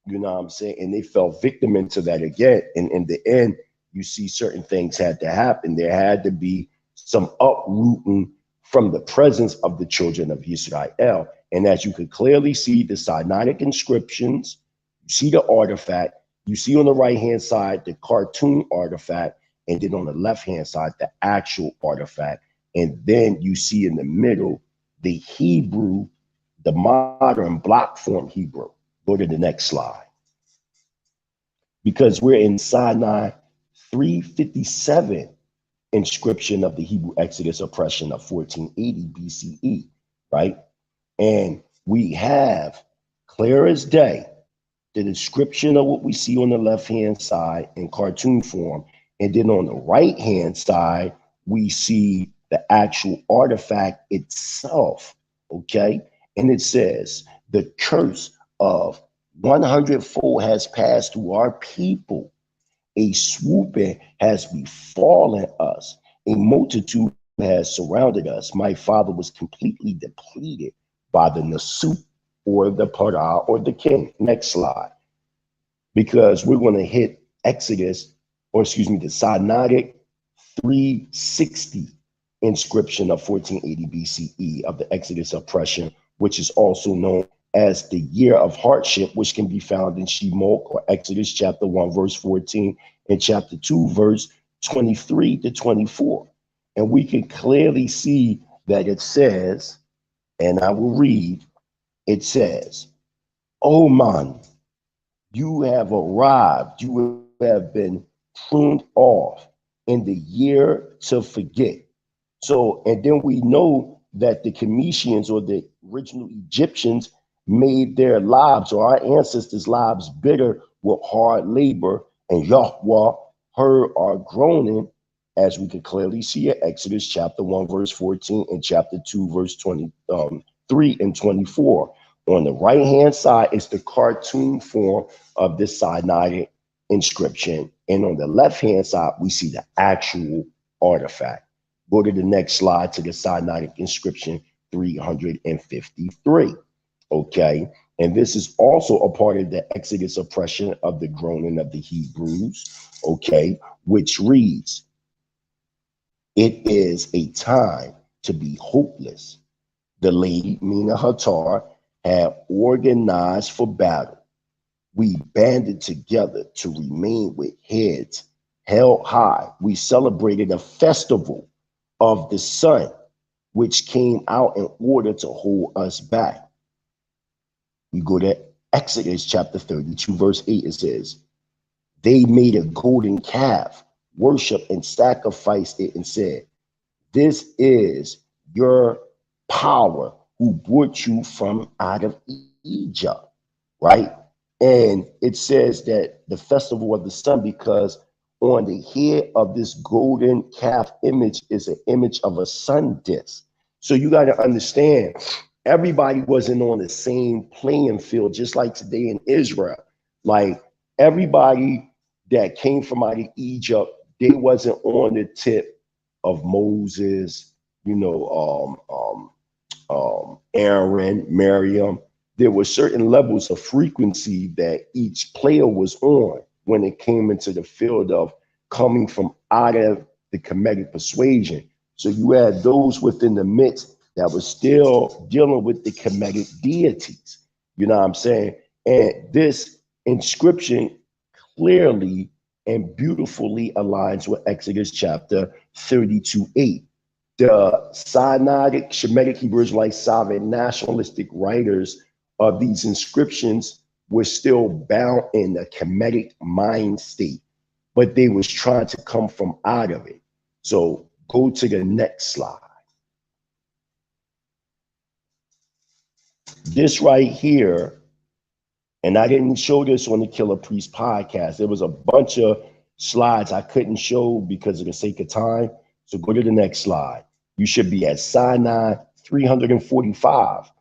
You know what I'm saying? And they fell victim into that again. And in the end, you see certain things had to happen. There had to be some uprooting from the presence of the children of Israel. And as you can clearly see, the Sinaitic inscriptions, you see the artifact, you see on the right-hand side, the cartoon artifact, and then on the left-hand side, the actual artifact. And then you see in the middle, the Hebrew, the modern block form Hebrew. Go to the next slide. Because we're in Sinai 357 inscription of the Hebrew Exodus oppression of 1480 BCE, right? And we have clear as day the description of what we see on the left-hand side in cartoon form. And then on the right-hand side, we see the actual artifact itself, okay? And it says, the curse of 100-fold has passed through our people. A swooping has befallen us. A multitude has surrounded us. My father was completely depleted by the Nasut or the Parah or the king. Next slide. Because we're going to hit Exodus, or excuse me, the Sinaitic 360 inscription of 1480 BCE of the Exodus oppression, which is also known as the year of hardship, which can be found in Shemot or Exodus chapter 1, verse 14, and chapter 2, verse 23 to 24. And we can clearly see that it says, and I will read, it says, "Oh man, you have arrived, you have been pruned off in the year to forget." So, and then we know that the Cometians or the original Egyptians made their lives or our ancestors' lives bitter with hard labor, and Yahweh heard our groaning, as we can clearly see at Exodus chapter 1, verse 14, and chapter 2, verse 23 and 24. On the right-hand side is the cartoon form of this Sinaitic inscription. And on the left-hand side, we see the actual artifact. Go to the next slide to the Sinaitic inscription 353. Okay. And this is also a part of the Exodus oppression of the groaning of the Hebrews. Okay. Which reads, "It is a time to be hopeless. The lady, Mina Hatar, had organized for battle. We banded together to remain with heads held high. We celebrated a festival of the sun, which came out in order to hold us back." We go to Exodus chapter 32, verse 8. It says, "They made a golden calf, worshiped and sacrificed it, and said, 'This is your power who brought you from out of Egypt,'" right? And it says that the festival of the sun, because on the head of this golden calf image is an image of a sun disk. So you got to understand, everybody wasn't on the same playing field, just like today in Israel. Like everybody that came from out of Egypt, they wasn't on the tip of Moses, Aaron, Miriam. There were certain levels of frequency that each player was on when it came into the field of coming from out of the Kemetic persuasion. So you had those within the midst that was still dealing with the Kemetic deities. You know what I'm saying? And this inscription clearly and beautifully aligns with Exodus chapter 32:8. The Sinaitic, Shemitic Hebrew Israelite sovereign nationalistic writers of these inscriptions were still bound in the Kemetic mind state, but they was trying to come from out of it. So go to the next slide. This right here, and I didn't show this on the Killer Priest podcast. There was a bunch of slides I couldn't show because of the sake of time. So go to the next slide. You should be at Sinai 345,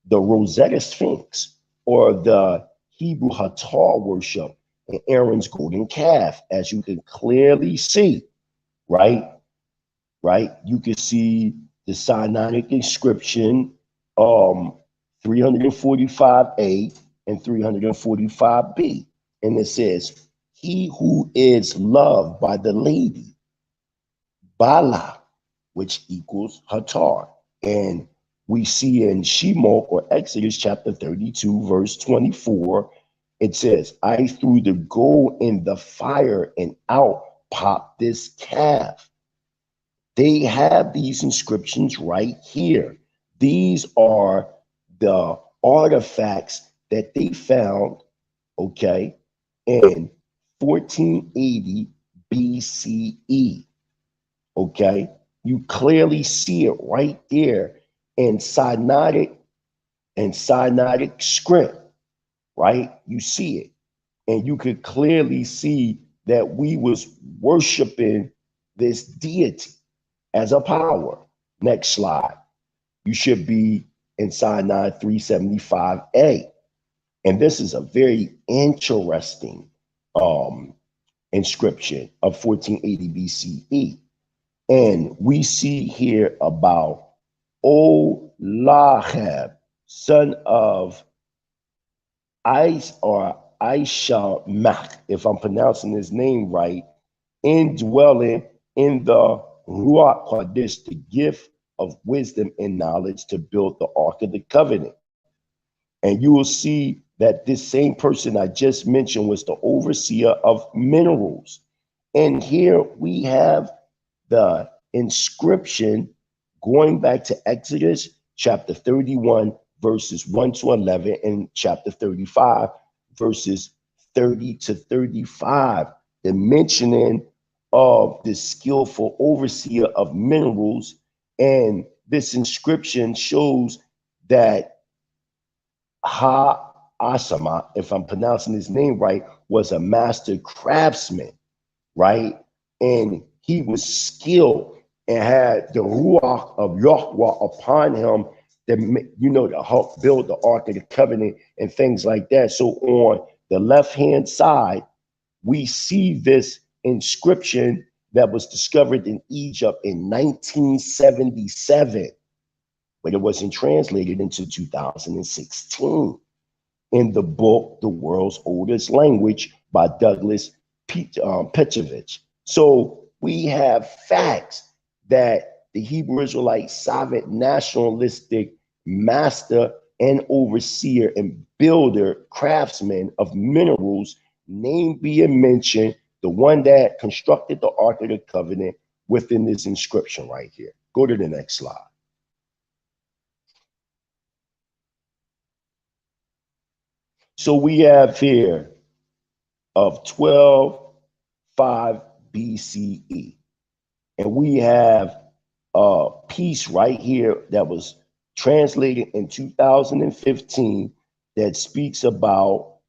the Rosetta Sphinx, or the Hebrew Hatar worship, and Aaron's golden calf, as you can clearly see, right? You can see the Sinaitic inscription 345A and 345B. And it says, "He who is loved by the lady, Bala," which equals Hatar. And we see in Shemot or Exodus chapter 32, verse 24, it says, "I threw the gold in the fire and out popped this calf." They have these inscriptions right here. These are the artifacts that they found, okay, in 1480 BCE, Okay, you clearly see it right there in Sinaitic script, right? You see it, and you could clearly see that we was worshiping this deity as a power. Next slide. You should be in Sinai 375a. And this is a very interesting inscription of 1480 BCE. And we see here about Olahab, son of Aisha Mach, if I'm pronouncing his name right, indwelling in the Ruach Kodesh, the gift of wisdom and knowledge to build the Ark of the Covenant. And you will see that this same person I just mentioned was the overseer of minerals. And here we have the inscription going back to Exodus chapter 31, verses 1 to 11, and chapter 35, verses 30 to 35, the mentioning of the skillful overseer of minerals. And this inscription shows that Ha-Asama, if I'm pronouncing his name right, was a master craftsman, right? And he was skilled and had the Ruach of Yahweh upon him to help build the Ark of the Covenant and things like that. So on the left-hand side, we see this inscription that was discovered in Egypt in 1977, but it wasn't translated into 2016 in the book, The World's Oldest Language by Douglas Petrovich. So we have facts that the Hebrew Israelite sovereign nationalistic master and overseer and builder craftsman of minerals, name being mentioned, the one that constructed the Ark of the Covenant within this inscription right here. Go to the next slide. So we have here of 1205 BCE. And we have a piece right here that was translated in 2015 that speaks about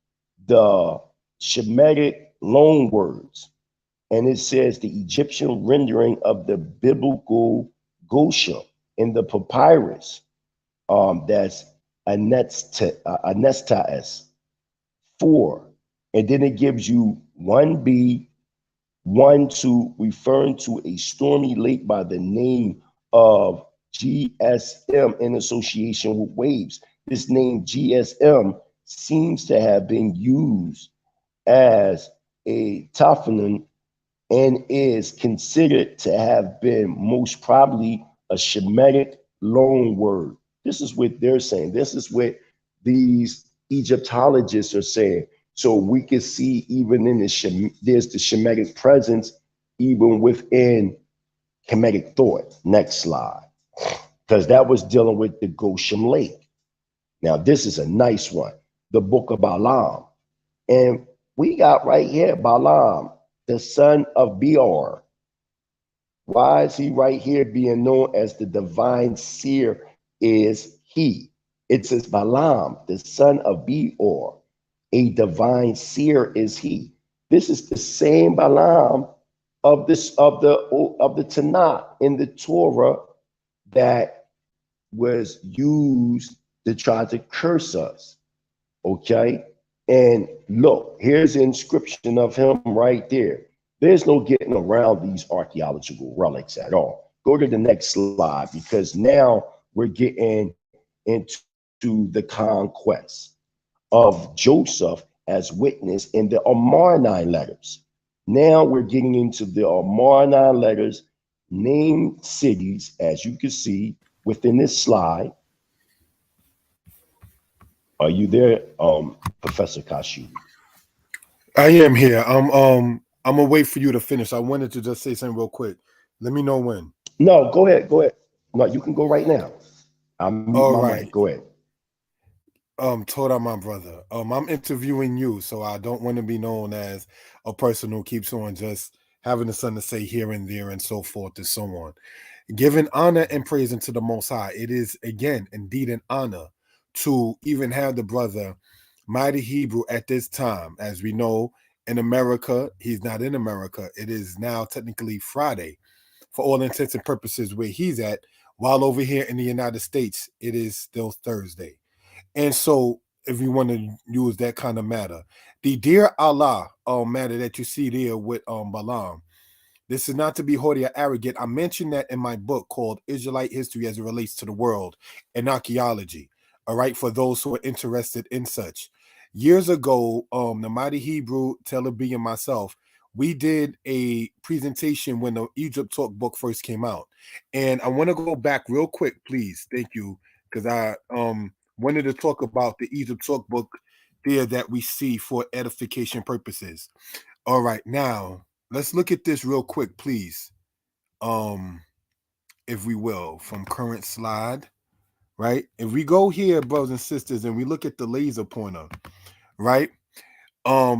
the Shemitic loan words. And it says the Egyptian rendering of the biblical Goshen in the papyrus. That's Anestas 4. And then it gives you 1B, 1-2, referring to a stormy lake by the name of GSM in association with waves. This name GSM seems to have been used as a tophonym and is considered to have been most probably a Shemitic loan word. This is what they're saying. This is what these Egyptologists are saying. So we can see even in there's the Shemitic presence even within Kemetic thought. Next slide. Because that was dealing with the Goshen Lake. Now this is a nice one. The book of Balaam. And we got right here Balaam, the son of Beor. Why is he right here being known as the divine seer? Is he? It says Balaam, the son of Beor, a divine seer is he. This is the same Balaam of the Tanakh in the Torah that was used to try to curse us. Okay, and look, here's the inscription of him right there. There's no getting around these archaeological relics at all. Go to the next slide, because now we're getting into the conquest of Joseph as witness in the Amarna letters. Now we're getting into the Amarna letters, named cities, as you can see within this slide. Are you there, Professor Kashu? I am here. I'm gonna wait for you to finish. I wanted to just say something real quick. Let me know when. No, go ahead. Go ahead. No, you can go right now. I'll mute All my right. mic. Go ahead. Toda, my brother. I'm interviewing you, so I don't want to be known as a person who keeps on just having the son to say here and there and so forth and so on. Giving honor and praise unto the Most High. It is, again, indeed an honor to even have the brother Mighty Hebrew at this time. As we know, in America, he's not in America. It is now technically Friday for all intents and purposes where he's at, while over here in the United States, it is still Thursday. And so if you want to use that kind of matter, the Dear Allah matter that you see there with Balaam, this is not to be haughty or arrogant. I mentioned that in my book called Israelite History as it relates to the world and archaeology. All right, for those who are interested in such. Years ago, the Mighty Hebrew, Taylor B, and myself, we did a presentation when the Egypt Talk book first came out. And I want to go back real quick, please. Thank you. Because I wanted to talk about the Egypt Talk book there that we see for edification purposes. All right, now let's look at this real quick, please. If we will, from current slide, right? If we go here, brothers and sisters, and we look at the laser pointer, right?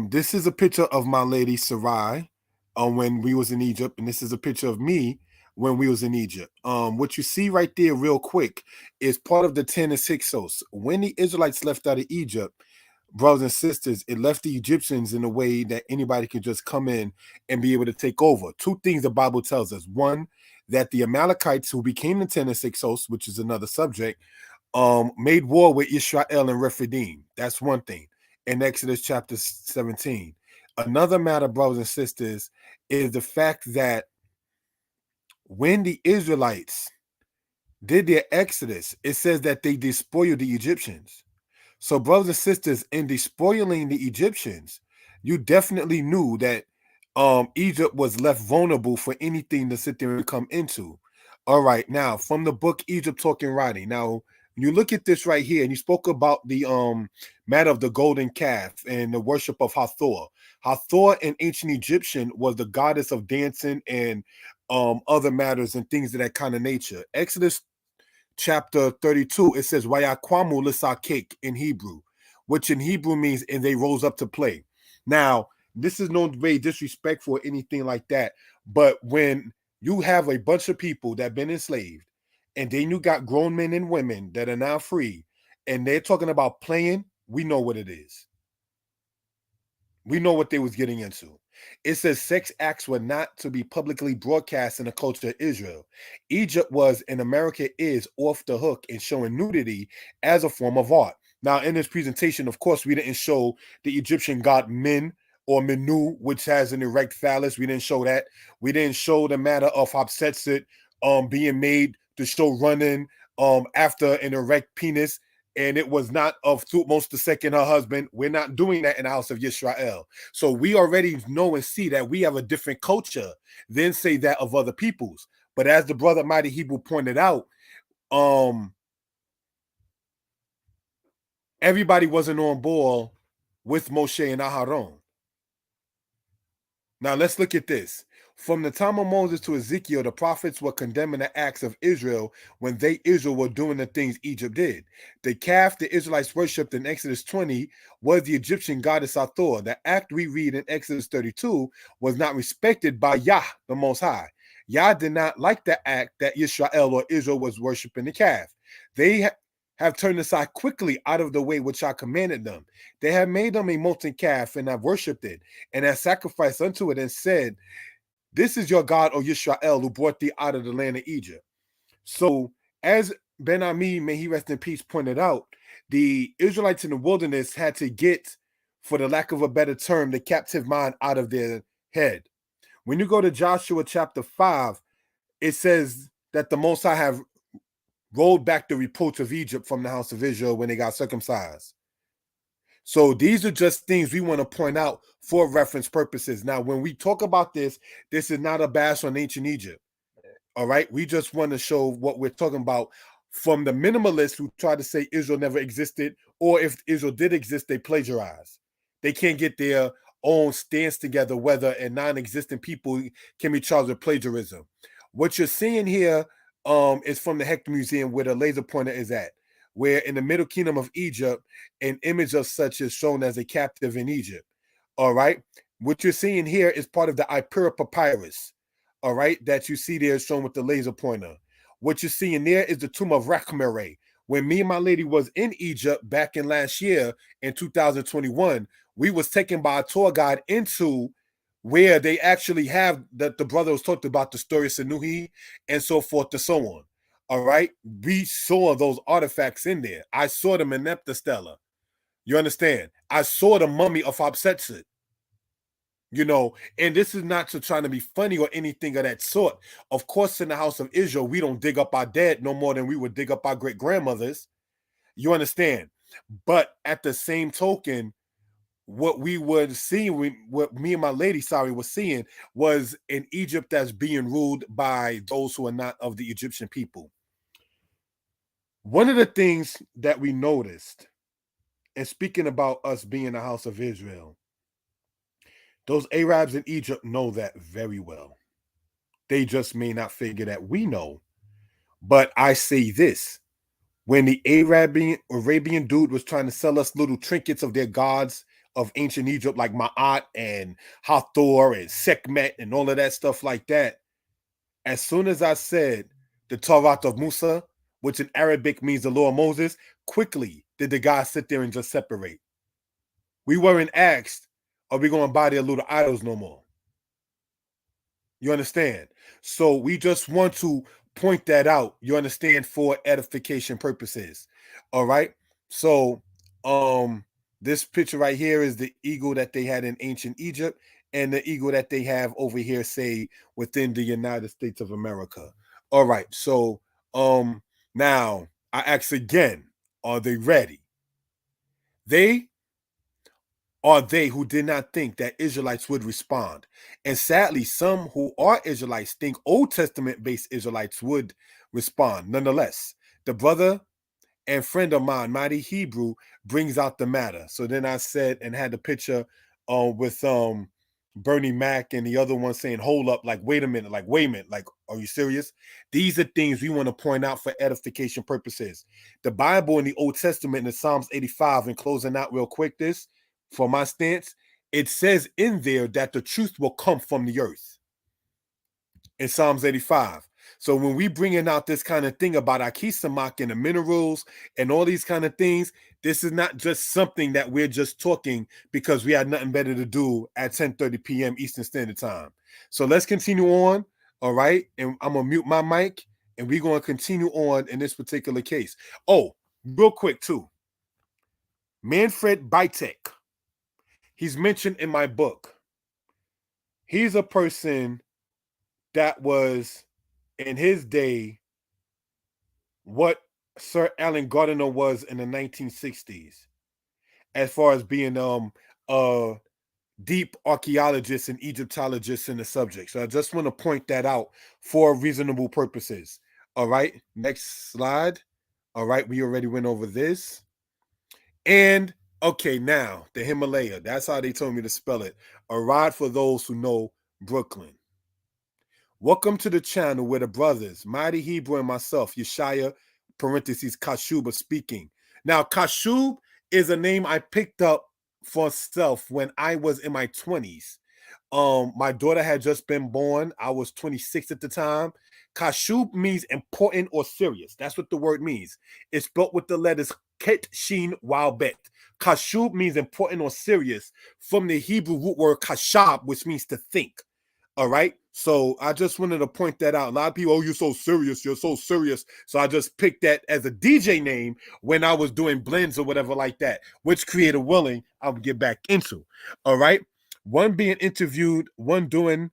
This is a picture of my lady Sarai when we was in Egypt, and this is a picture of me when we was in Egypt. What you see right there real quick is part of the 10 and 6 Hyksos. When the Israelites left out of Egypt, brothers and sisters, it left the Egyptians in a way that anybody could just come in and be able to take over. Two things the Bible tells us. One, that the Amalekites, who became the 10 and 6 Hyksos, which is another subject, made war with Israel and Rephidim. That's one thing. In Exodus chapter 17. Another matter, brothers and sisters, is the fact that when the Israelites did their exodus, it says that they despoiled the Egyptians. So, brothers and sisters, in despoiling the Egyptians, you definitely knew that Egypt was left vulnerable for anything to sit there and come into. All right, now from the book Egypt Talking Writing. Now, you look at this right here, and you spoke about the matter of the golden calf and the worship of Hathor. Hathor in ancient Egyptian was the goddess of dancing and other matters and things of that kind of nature. Exodus chapter 32, it says Wayakwamu lisakek in Hebrew, which in Hebrew means and they rose up to play. Now, this is no way disrespectful or anything like that, but when you have a bunch of people that have been enslaved, and then you got grown men and women that are now free, and they're talking about playing, we know what it is. We know what they was getting into. It says sex acts were not to be publicly broadcast in the culture of Israel. Egypt was, and America is, off the hook in showing nudity as a form of art. Now, in this presentation, of course, we didn't show the Egyptian god Min or Menu, which has an erect phallus. We didn't show that. We didn't show the matter of Hatshepsut being made to show running after an erect penis, and it was not of Thutmose II, her husband. We're not doing that in the house of Yisrael. So we already know and see that we have a different culture than say that of other peoples. But as the brother Mighty Hebrew pointed out, everybody wasn't on board with Moshe and Aharon. Now let's look at this. From the time of Moses to Ezekiel, the prophets were condemning the acts of Israel when Israel were doing the things Egypt did. The calf the Israelites worshipped in Exodus 20 was the Egyptian goddess Hathor. The act we read in Exodus 32 was not respected by Yah, the Most High. Yah did not like the act that Israel or Israel was worshiping the calf. They have turned aside quickly out of the way which I commanded them. They have made them a molten calf and have worshipped it and have sacrificed unto it and said, this is your God, O Yisrael, who brought thee out of the land of Egypt. So, as Ben Ami, may he rest in peace, pointed out, the Israelites in the wilderness had to get, for the lack of a better term, the captive mind out of their head. When you go to Joshua chapter 5, it says that the Most High have rolled back the reproach of Egypt from the house of Israel when they got circumcised. So these are just things we want to point out for reference purposes. Now, when we talk about this is not a bash on ancient Egypt. All right. We just want to show what we're talking about from the minimalists who try to say Israel never existed, or if Israel did exist, they plagiarize. They can't get their own stance together, whether a non-existent people can be charged with plagiarism. What you're seeing here is from the Hector Museum where the laser pointer is at, where in the Middle Kingdom of Egypt, an image of such is shown as a captive in Egypt. All right. What you're seeing here is part of the Apiru papyrus, all right, that you see there shown with the laser pointer. What you're seeing there is the tomb of Rachmere. When me and my lady was in Egypt back in last year in 2021, we was taken by a tour guide into where they actually have the brother was talked about the story of Sanuhi and so forth and so on. All right, we saw those artifacts in there. I saw the Meneptah Stela. You understand? I saw the mummy of Hatshepsut. You know, and this is not to try to be funny or anything of that sort. Of course, in the house of Israel, we don't dig up our dead no more than we would dig up our great grandmothers. You understand? But at the same token, what we would see, what me and my lady, was seeing was an Egypt that's being ruled by those who are not of the Egyptian people. One of the things that we noticed, and speaking about us being the house of Israel, those Arabs in Egypt know that very well. They just may not figure that we know. But I say this, when the Arabian dude was trying to sell us little trinkets of their gods of ancient Egypt, like Ma'at and Hathor and Sekhmet and all of that stuff like that, as soon as I said the Torah of Musa, which in Arabic means the law of Moses, quickly did the guy sit there and just separate. We weren't asked, are we going to buy their little idols no more? You understand? So we just want to point that out, you understand, for edification purposes. All right. So this picture right here is the eagle that they had in ancient Egypt and the eagle that they have over here, say, within the United States of America. All right. So now I ask again, are they ready? They are they who did not think that Israelites would respond. And sadly, some who are Israelites think Old Testament-based Israelites would respond. Nonetheless, the brother and friend of mine, Mighty Hebrew, brings out the matter. So then I said and had the picture with Bernie Mac and the other one saying, hold up, like, wait a minute, like, are you serious? These are things we want to point out for edification purposes. The Bible in the Old Testament in Psalms 85, and closing out real quick this, for my stance, it says in there that the truth will come from the earth in Psalms 85. So when we bringing out this kind of thing about Akisamak and the minerals and all these kind of things, this is not just something that we're just talking because we had nothing better to do at 10:30 p.m. Eastern Standard Time. So let's continue on, all right? And I'm going to mute my mic, and we're going to continue on in this particular case. Oh, real quick, too. Manfred Bitek. He's mentioned in my book. He's a person that was, in his day, what Sir Alan Gardiner was in the 1960s, as far as being a deep archaeologist and Egyptologist in the subject. So I just want to point that out for reasonable purposes. All right, next slide. All right, we already went over this. And okay, now the Himalaya. That's how they told me to spell it. A ride for those who know Brooklyn. Welcome to the channel where the brothers, Mighty Hebrew and myself, Yeshiah, parentheses, Kashub, are speaking. Now, Kashub is a name I picked up for self when I was in my 20s. My daughter had just been born. I was 26 at the time. Kashub means important or serious. That's what the word means. It's spelled with the letters Ket, Shin, Waw, Bet. Kashub means important or serious from the Hebrew root word kashab, which means to think. All right. So I just wanted to point that out. A lot of people, oh, you're so serious. You're so serious. So I just picked that as a DJ name when I was doing blends or whatever like that, which Creator willing, I'll get back into. All right. One being interviewed, one doing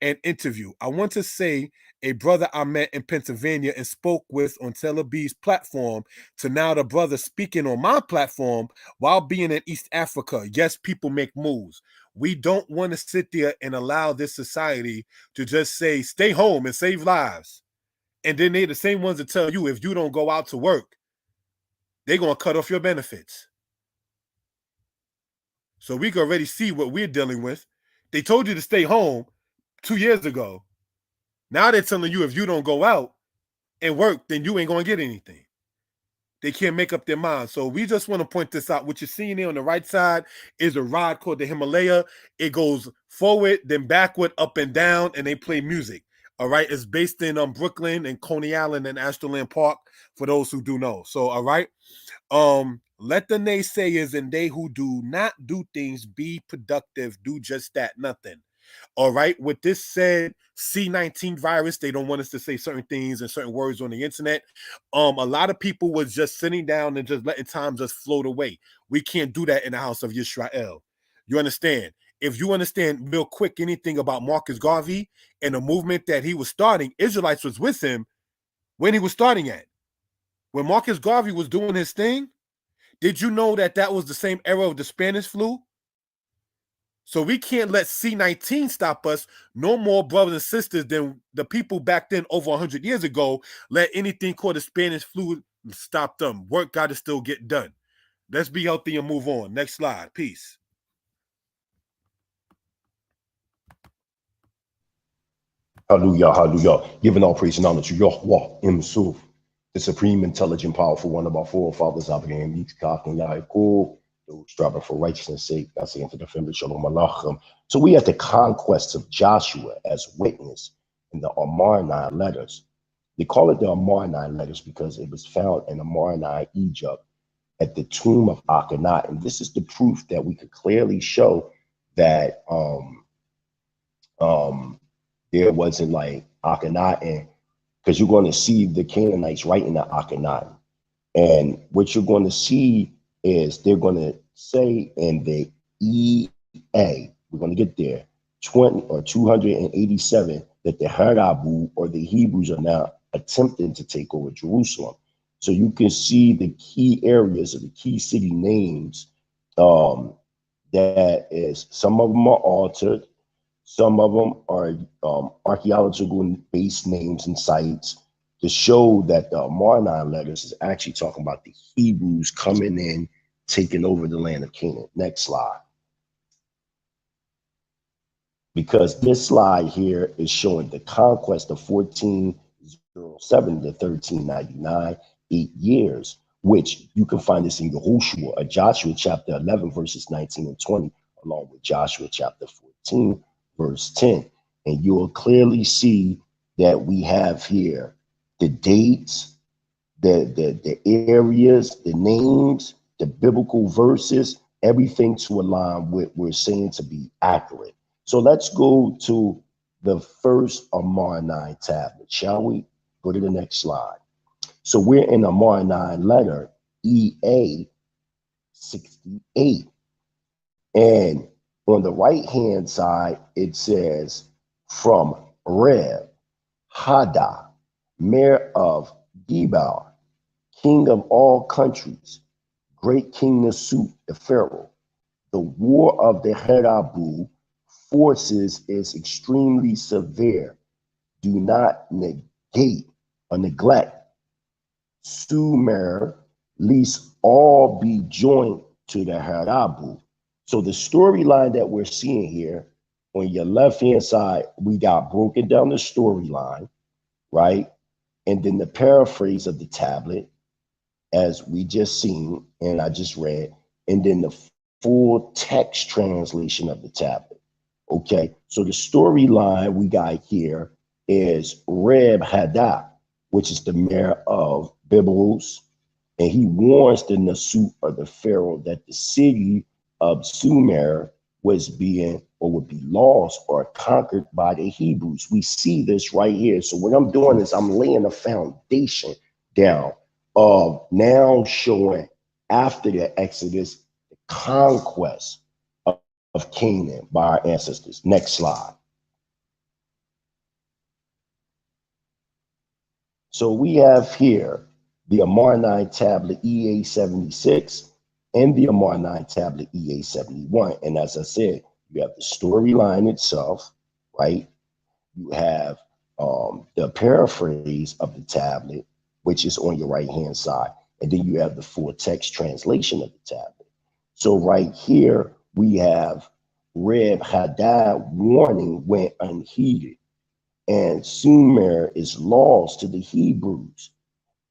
an interview. I want to say a brother I met in Pennsylvania and spoke with on Tel Aviv's platform to now the brother speaking on my platform while being in East Africa. Yes, people make moves. We don't want to sit there and allow this society to just say, stay home and save lives. And then they're the same ones that tell you if you don't go out to work, they're going to cut off your benefits. So we can already see what we're dealing with. They told you to stay home 2 years ago. Now they're telling you if you don't go out and work, then you ain't going to get anything. They can't make up their mind. So we just want to point this out. What you're seeing here on the right side is a rod called the Himalaya. It goes forward, then backward, up and down, and they play music. All right. It's based in Brooklyn and Coney Island and Ashland Park, for those who do know. So, all right. Let the naysayers and they who do not do things be productive. Do just that, nothing. All right. With this said, C19 virus, they don't want us to say certain things and certain words on the internet. A lot of people was just sitting down and just letting time just float away. We can't do that in the house of Yisrael. You understand? If you understand real quick anything about Marcus Garvey and the movement that he was starting, Israelites was with him when he was starting at. When Marcus Garvey was doing his thing, did you know that that was the same era of the Spanish flu? So we can't let C19 stop us. No more brothers and sisters than the people back then over 100 years ago let anything called the Spanish flu stop them. Work got to still get done. Let's be healthy and move on. Next slide. Peace. Hallelujah, hallelujah. Giving all praise and honor to Yahweh himself, the supreme, intelligent, powerful one of our forefathers, Abraham, Yitzchak, and Yaakov, those striving for righteousness' sake. I say unto the family, Shalom Alaikum. So we have the conquest of Joshua as witness in the Amarna letters. They call it the Amarna letters because it was found in Amarna, Egypt, at the tomb of Akhenaten. And this is the proof that we could clearly show that there wasn't like Akhenaten, because you're going to see the Canaanites right in the Akhenaten. And what you're going to see is they're going to say in the EA, we're going to get there, 287, that the Harabu or the Hebrews are now attempting to take over Jerusalem. So you can see the key areas of the key city names. That is, some of them are altered. Some of them are archaeological based names and sites to show that the Amarna letters is actually talking about the Hebrews coming in, taking over the land of Canaan. Next slide. Because this slide here is showing the conquest of 1407 to 1399, 8 years, which you can find this in Yehoshua, Joshua chapter 11, verses 19 and 20, along with Joshua chapter 14, verse 10. And you will clearly see that we have here the dates, the areas, the names, the biblical verses, everything to align with what we're saying to be accurate. So let's go to the first Amarna tablet, shall we? Go to the next slide. So we're in Amarna letter EA 68. And on the right-hand side, it says, from Reb, Haddah, mayor of Gebal, king of all countries, great king Nasut, the Pharaoh, the war of the Herabu forces is extremely severe. Do not negate or neglect Sumer, lest all be joined to the Herabu. So the storyline that we're seeing here, on your left-hand side, we got broken down the storyline, right? And then the paraphrase of the tablet, as we just seen, and I just read, and then the full text translation of the tablet. Okay, so the storyline we got here is Reb Haddah, which is the mayor of Biblos, and he warns the Nasut or the Pharaoh that the city of Sumer was being or would be lost or conquered by the Hebrews. We see this right here. So what I'm doing is I'm laying a foundation down of now showing after the Exodus, the conquest of Canaan by our ancestors. Next slide. So we have here the Amarna tablet EA 76 and the Amarna tablet EA 71. And as I said, you have the storyline itself, right? You have the paraphrase of the tablet, which is on your right-hand side. And then you have the full text translation of the tablet. So right here, we have Reb Haddah warning went unheeded, and Sumer is lost to the Hebrews.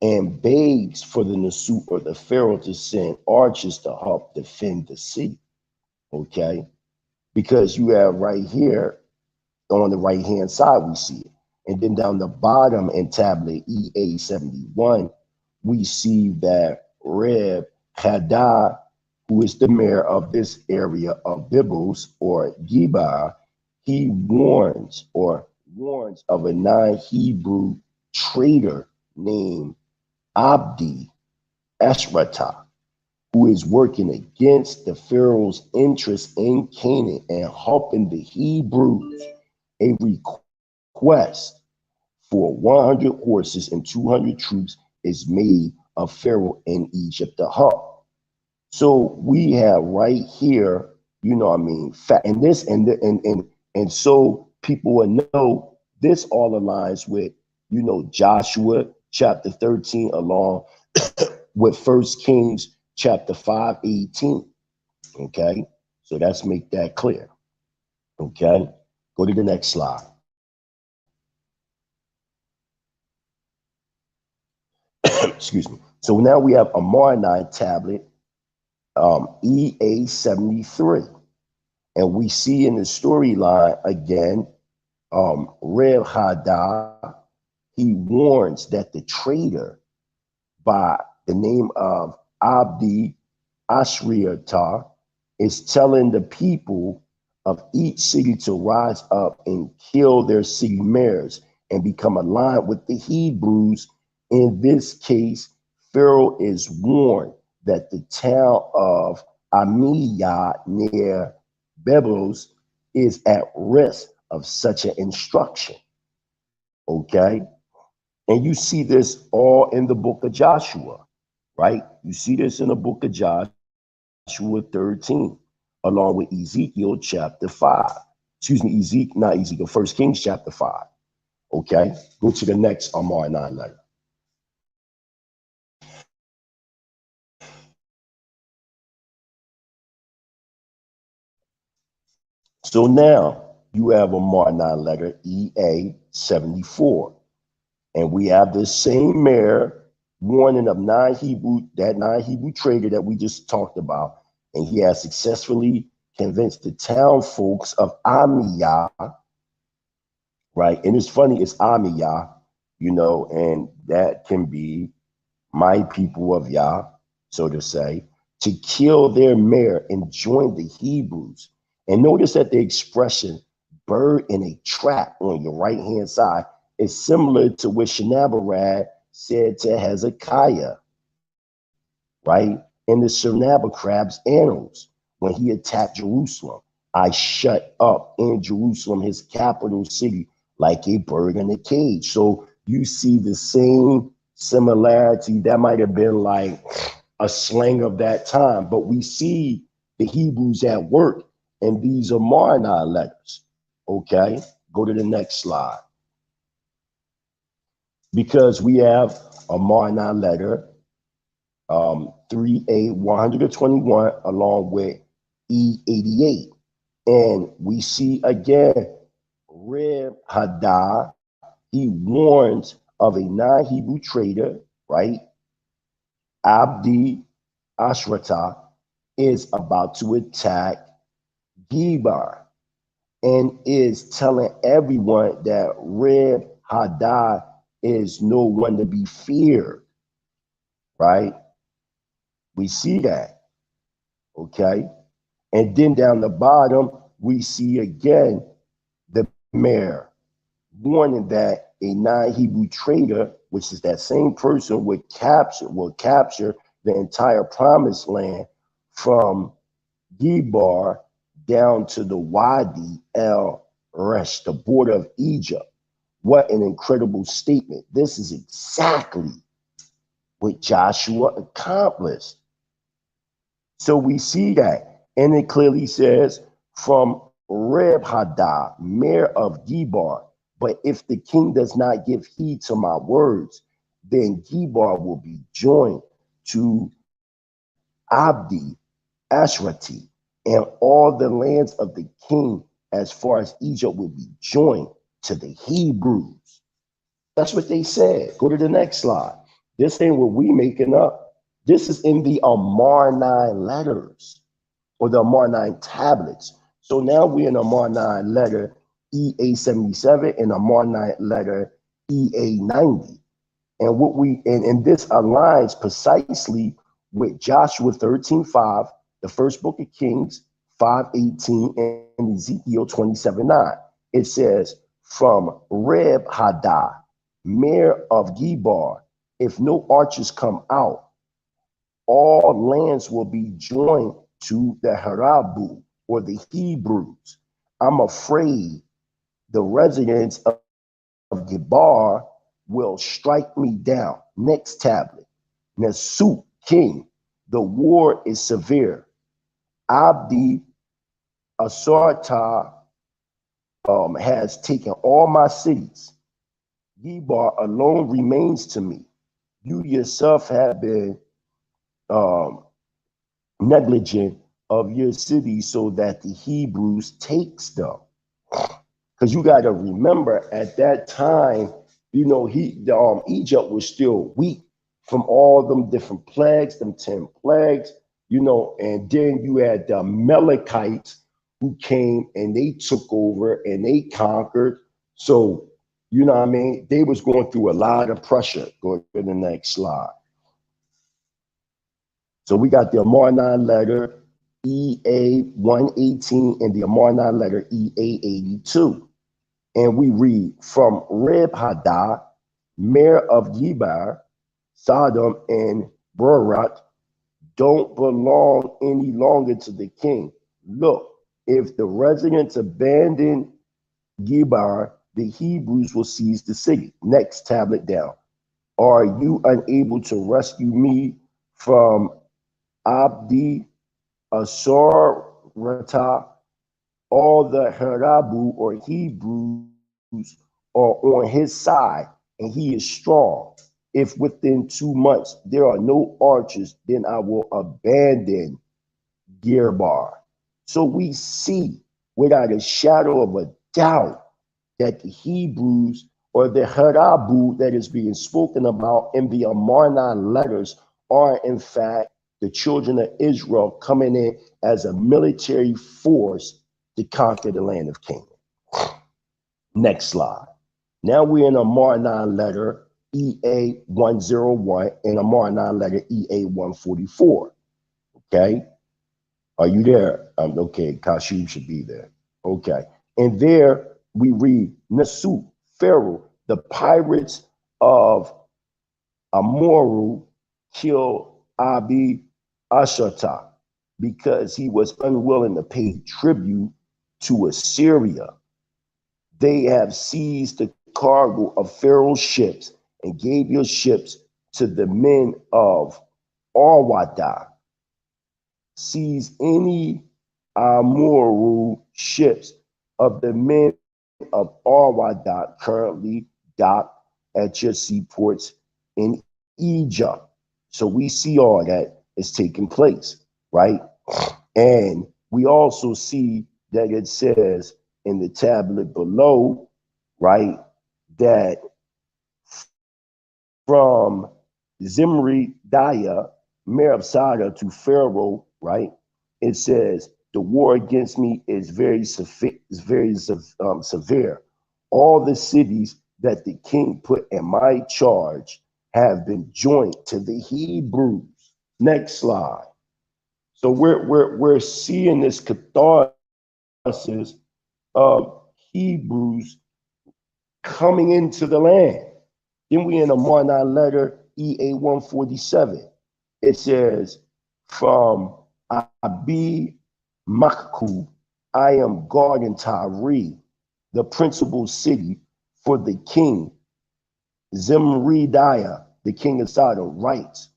and begs for the Nasut or the Pharaoh to send archers to help defend the city. Okay, because you have right here on the right hand side, we see it. And then down the bottom in tablet EA 71, we see that Reb Hadad, who is the mayor of this area of Biblos or Gibeah, he warns of a non-Hebrew traitor named Abdi Eshrata, who is working against the Pharaoh's interest in Canaan and helping the Hebrews. A request for 100 horses and 200 troops is made of Pharaoh in Egypt to help. So we have right here, you know what I mean, and this and so people will know this all aligns with, you know, Joshua chapter 13 along with 1 Kings chapter 5:18. Okay, so let's make that clear. Okay, go to the next slide. Excuse me. So now we have a Amarna tablet, EA 73, and we see in the storyline again, Reb Hadad, he warns that the traitor by the name of Abdi Ashriata is telling the people of each city to rise up and kill their city mayors and become aligned with the Hebrews. In this case, Pharaoh is warned that the town of Amiyah near Biblos is at risk of such an instruction. Okay? And you see this all in the book of Joshua, right? You see this in the book of Joshua 13, along with Ezekiel chapter 5. Excuse me, not Ezekiel, 1 Kings chapter 5. Okay? Go to the next Amarna letter. So now you have a Amarna letter EA 74. And we have the same mayor warning of that non-Hebrew traitor that we just talked about. And he has successfully convinced the town folks of Amiyah, right? And it's funny, it's Amiyah, you know, and that can be my people of Yah, so to say, to kill their mayor and join the Hebrews. And notice that the expression bird in a trap on your right hand side is similar to what Shennacherib said to Hezekiah, right? In the Sennacherib's annals, when he attacked Jerusalem, I shut up in Jerusalem, his capital city, like a bird in a cage. So you see the same similarity. That might have been like a slang of that time, but we see the Hebrews at work, and these are Amarna letters. Okay, go to the next slide. Because we have a Amarna letter, 3A 121, along with E88. And we see again, Reb Hadad, he warns of a non-Hebrew traitor, right? Abdi Ashrata is about to attack Gibeah and is telling everyone that Reb Hadad is no one to be feared, right? We see that, okay? And then down the bottom, we see again the mayor warning that a non-Hebrew traitor, which is that same person, will capture the entire promised land from Gibeah down to the Wadi El Resh, the border of Egypt. What an incredible statement. This is exactly what Joshua accomplished. So we see that, and it clearly says from Reb Hadad, mayor of Gibeah, but if the king does not give heed to my words, then Gibeah will be joined to Abdi Ashrati, and all the lands of the king as far as Egypt will be joined to the Hebrews. That's what they said. Go to the next slide. This ain't what we making up. This is in the Amarna letters or the Amarna tablets. So now we're in Amarna letter EA77 and Amarna letter EA90. And what and this aligns precisely with Joshua 13:5, the first book of Kings 5:18, and Ezekiel 27:9. It says, from Reb Haddah, mayor of Gebar, if no archers come out, all lands will be joined to the Harabu or the Hebrews. I'm afraid the residents of Gebar will strike me down. Next tablet. Nasut, king, the war is severe. Abdi Asarta has taken all my cities. Gebar alone remains to me. You yourself have been negligent of your city so that the Hebrews takes them. Because you got to remember at that time, you know, Egypt was still weak from all them different plagues, them 10 plagues, you know, and then you had the Amalekites who came and they took over and they conquered. So, you know what I mean? They was going through a lot of pressure. Go to the next slide. So we got the Amarna letter EA118 and the Amarna letter EA82. And we read, from Reb Haddah, mayor of Gebar, Sodom and Berat, don't belong any longer to the king. Look, if the residents abandon Gebar, the Hebrews will seize the city. Next tablet down. Are you unable to rescue me from Abdi Asarata? All the Harabu or Hebrews are on his side, and he is strong. If within 2 months there are no archers, then I will abandon Gebar. So we see without a shadow of a doubt that the Hebrews or the Harabu that is being spoken about in the Amarna letters are in fact the children of Israel coming in as a military force to conquer the land of Canaan. Next slide. Now we're in Amarna letter EA101 and Amarna letter EA144. Okay. Are you there? Okay, Kashub should be there. Okay. And there we read Nasut, Pharaoh, the pirates of Apiru killed Abi Ashata because he was unwilling to pay tribute to Assyria. They have seized the cargo of Pharaoh's ships and gave your ships to the men of Arwada. Seize any Apiru ships of the men of Arwada currently docked at your seaports in Egypt. So we see all that is taking place, right? And we also see that it says in the tablet below, right, that from Zimri Daya, mayor of Sada, to Pharaoh, right, it says the war against me is very severe. All the cities that the king put in my charge have been joined to the Hebrews. Next slide. So we're seeing this catharsis of Hebrews coming into the land. Then we in Amarna letter EA147. It says, from Abi Makku, I am guarding Tyre, the principal city, for the king. Zimridiah, the king of Sodom, writes,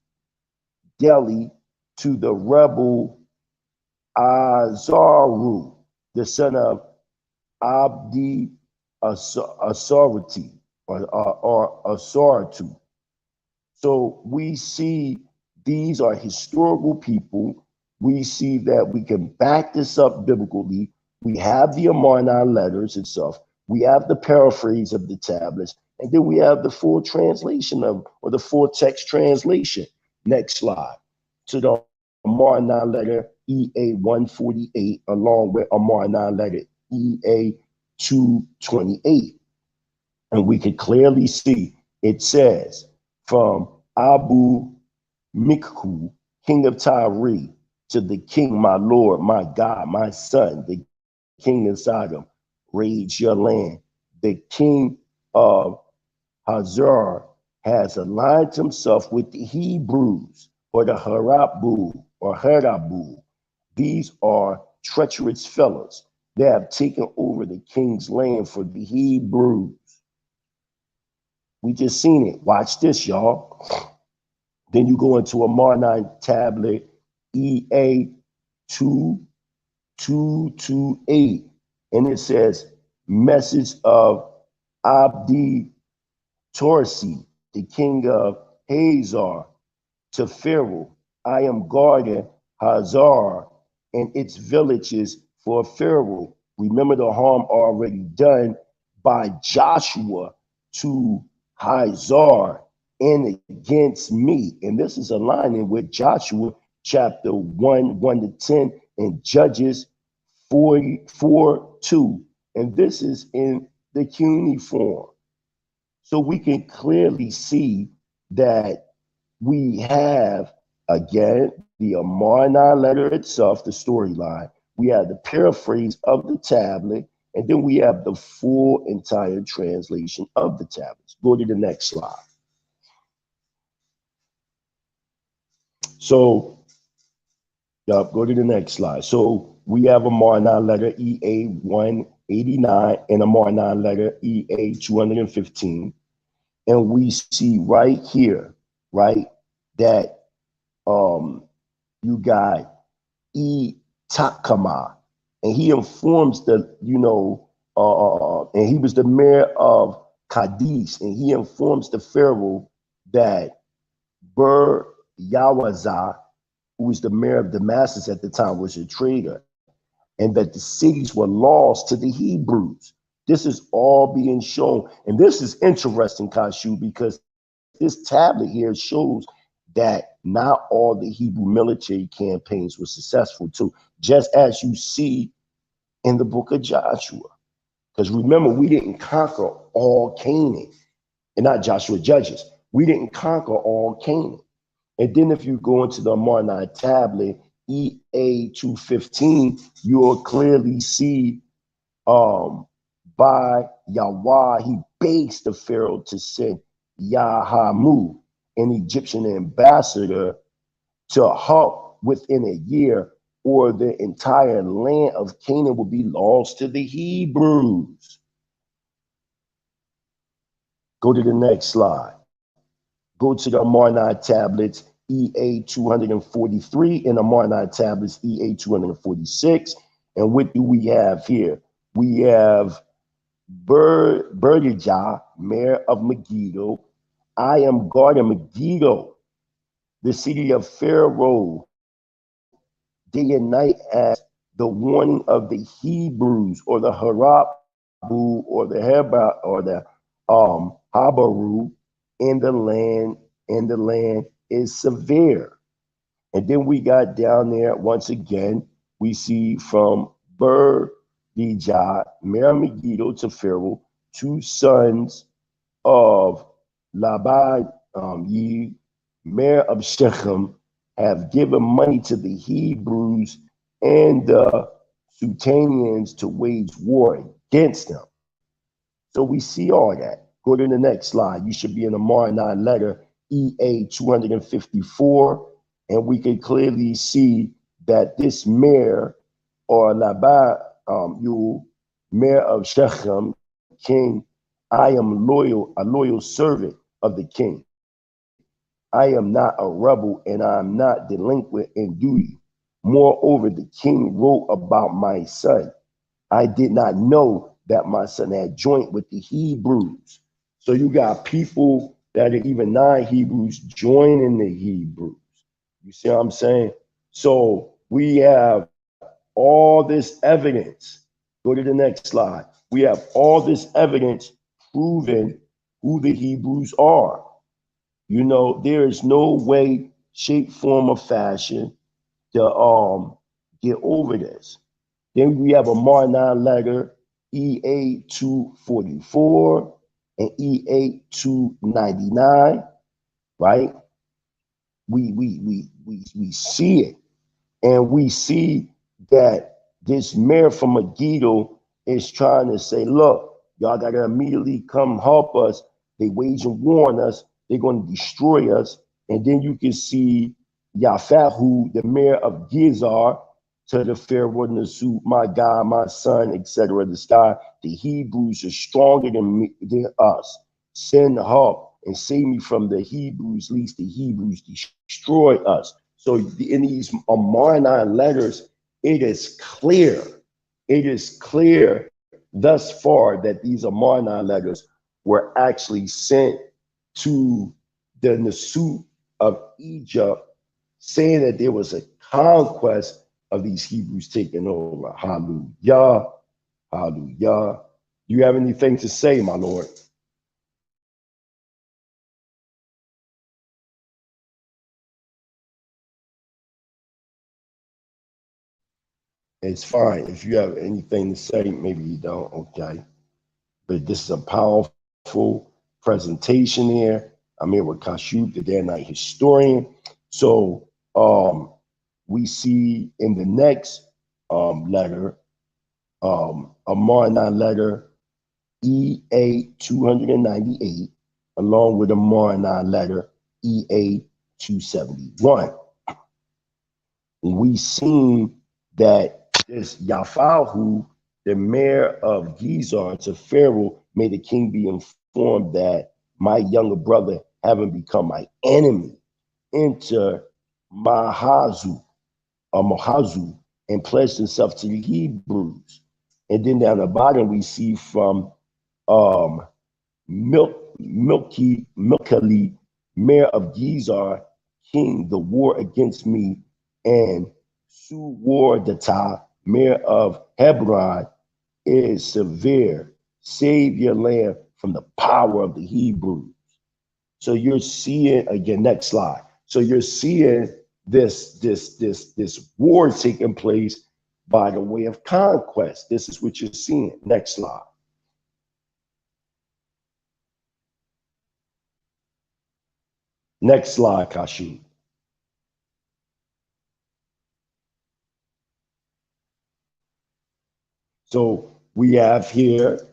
Delhi to the rebel Azaru, the son of Abdi Asarati or Asaratu. So we see these are historical people. We see that we can back this up biblically. We have the Amarna letters itself. We have the paraphrase of the tablets, And then we have the full translation of, or the full text translation. Next slide. To the Amarna letter EA 148, along with Amarna letter EA 228. And we can clearly see it says, from Abu Mikhu, king of Tyre, to the king, my lord, my God, my son, the king of Sodom, rage your land. The king of Hazar has aligned himself with the Hebrews, or the Harabu. These are treacherous fellows. They have taken over the king's land for the Hebrews. We just seen it. Watch this, y'all. Then you go into a Amarna tablet, EA 2228, and it says, message of Abdi Torsi, the king of Hazar, to Pharaoh. I am guarding Hazar and its villages for Pharaoh. Remember the harm already done by Joshua to Hazar and against me. And this is aligning with Joshua chapter 1 to 10, and Judges 44:2. And this is in the cuneiform. So we can clearly see that we have, again, the Amarna letter itself, the storyline. We have the paraphrase of the tablet, and then we have the full entire translation of the tablets. Go to the next slide. So, go to the next slide. So we have a Amarna letter EA 189 and a Amarna letter EA 215. And we see right here, right, that you got Takama, and he informs the, and he was the mayor of Cadiz, and he informs the Pharaoh that Yawaza, who was the mayor of Damascus at the time, was a traitor, and that the cities were lost to the Hebrews. This is all being shown. And this is interesting, Kashu, because this tablet here shows that not all the Hebrew military campaigns were successful too, just as you see in the book of Joshua. Because remember, we didn't conquer all Canaan, and not Joshua, Judges. We didn't conquer all Canaan. And then if you go into the Amarna tablet, EA 215, you'll clearly see by Yahweh, he begs the Pharaoh to send Yahamu, an Egyptian ambassador, to help within a year, or the entire land of Canaan will be lost to the Hebrews. Go to the next slide. Go to the Amarna tablets, EA 243, and Amarna tablets, EA 246. And what do we have here? We have Berdijah, mayor of Megiddo. I am guarding Megiddo, the city of Pharaoh, day and night, as the warning of the Hebrews, or the Harabu, or the Heba, or the Habaru, in the land is severe. And then we got down there, once again, we see from Berdijah, mayor of Megiddo, to Pharaoh, two sons of Laban, mayor of Shechem, have given money to the Hebrews and the Sutanians to wage war against them. So we see all that. Go to the next slide. You should be in the Amarna letter, EA 254, and we can clearly see that this mayor, or Laban, mayor of Shechem, king, I am a loyal servant of the king. I am not a rebel, and I am not delinquent in duty. Moreover, the king wrote about my son. I did not know that my son had joined with the Hebrews. So you got people that are even non-Hebrews joining the Hebrews. You see what I'm saying? So we have all this evidence. Go to the next slide. We have all this evidence proving who the Hebrews are. You know, there is no way, shape, form, or fashion to get over this. Then we have a Amarna letter, EA 244 and EA 299, right? We see it, and we see that this mayor from Megiddo is trying to say, look, y'all gotta immediately come help us. They waging war on us. They're going to destroy us. And then you can see Yafahu, the mayor of Gizar, to the Pharaoh in the suit, my God, my son, etc. The sky. The Hebrews are stronger than us. Send help and save me from the Hebrews, lest the Hebrews destroy us. So in these Amarna letters, it is clear thus far that these Amarna letters were actually sent to the Nasut of Egypt, saying that there was a conquest of these Hebrews taking over. Hallelujah. Hallelujah. Do you have anything to say, my Lord? It's fine. If you have anything to say, maybe you don't, okay? But this is a powerful presentation here. I'm here with Kashyap, the Danite historian. So we see in the next letter, Amarna letter EA 298, along with Amarna letter EA 271. We seen that this Yafahu, the mayor of Gizar, to Pharaoh, may the king be informed that my younger brother, having become my enemy, enter Mahazu, and pledged himself to the Hebrews. And then down the bottom, we see from Milkali, mayor of Gizar, king, the war against me, and Suwardata, mayor of Hebron, is severe. Save your land from the power of the Hebrews. So you're seeing, again, next slide. So you're seeing this war taking place by the way of conquest. This is what you're seeing. Next slide. Next slide, Kashyap. So we have here,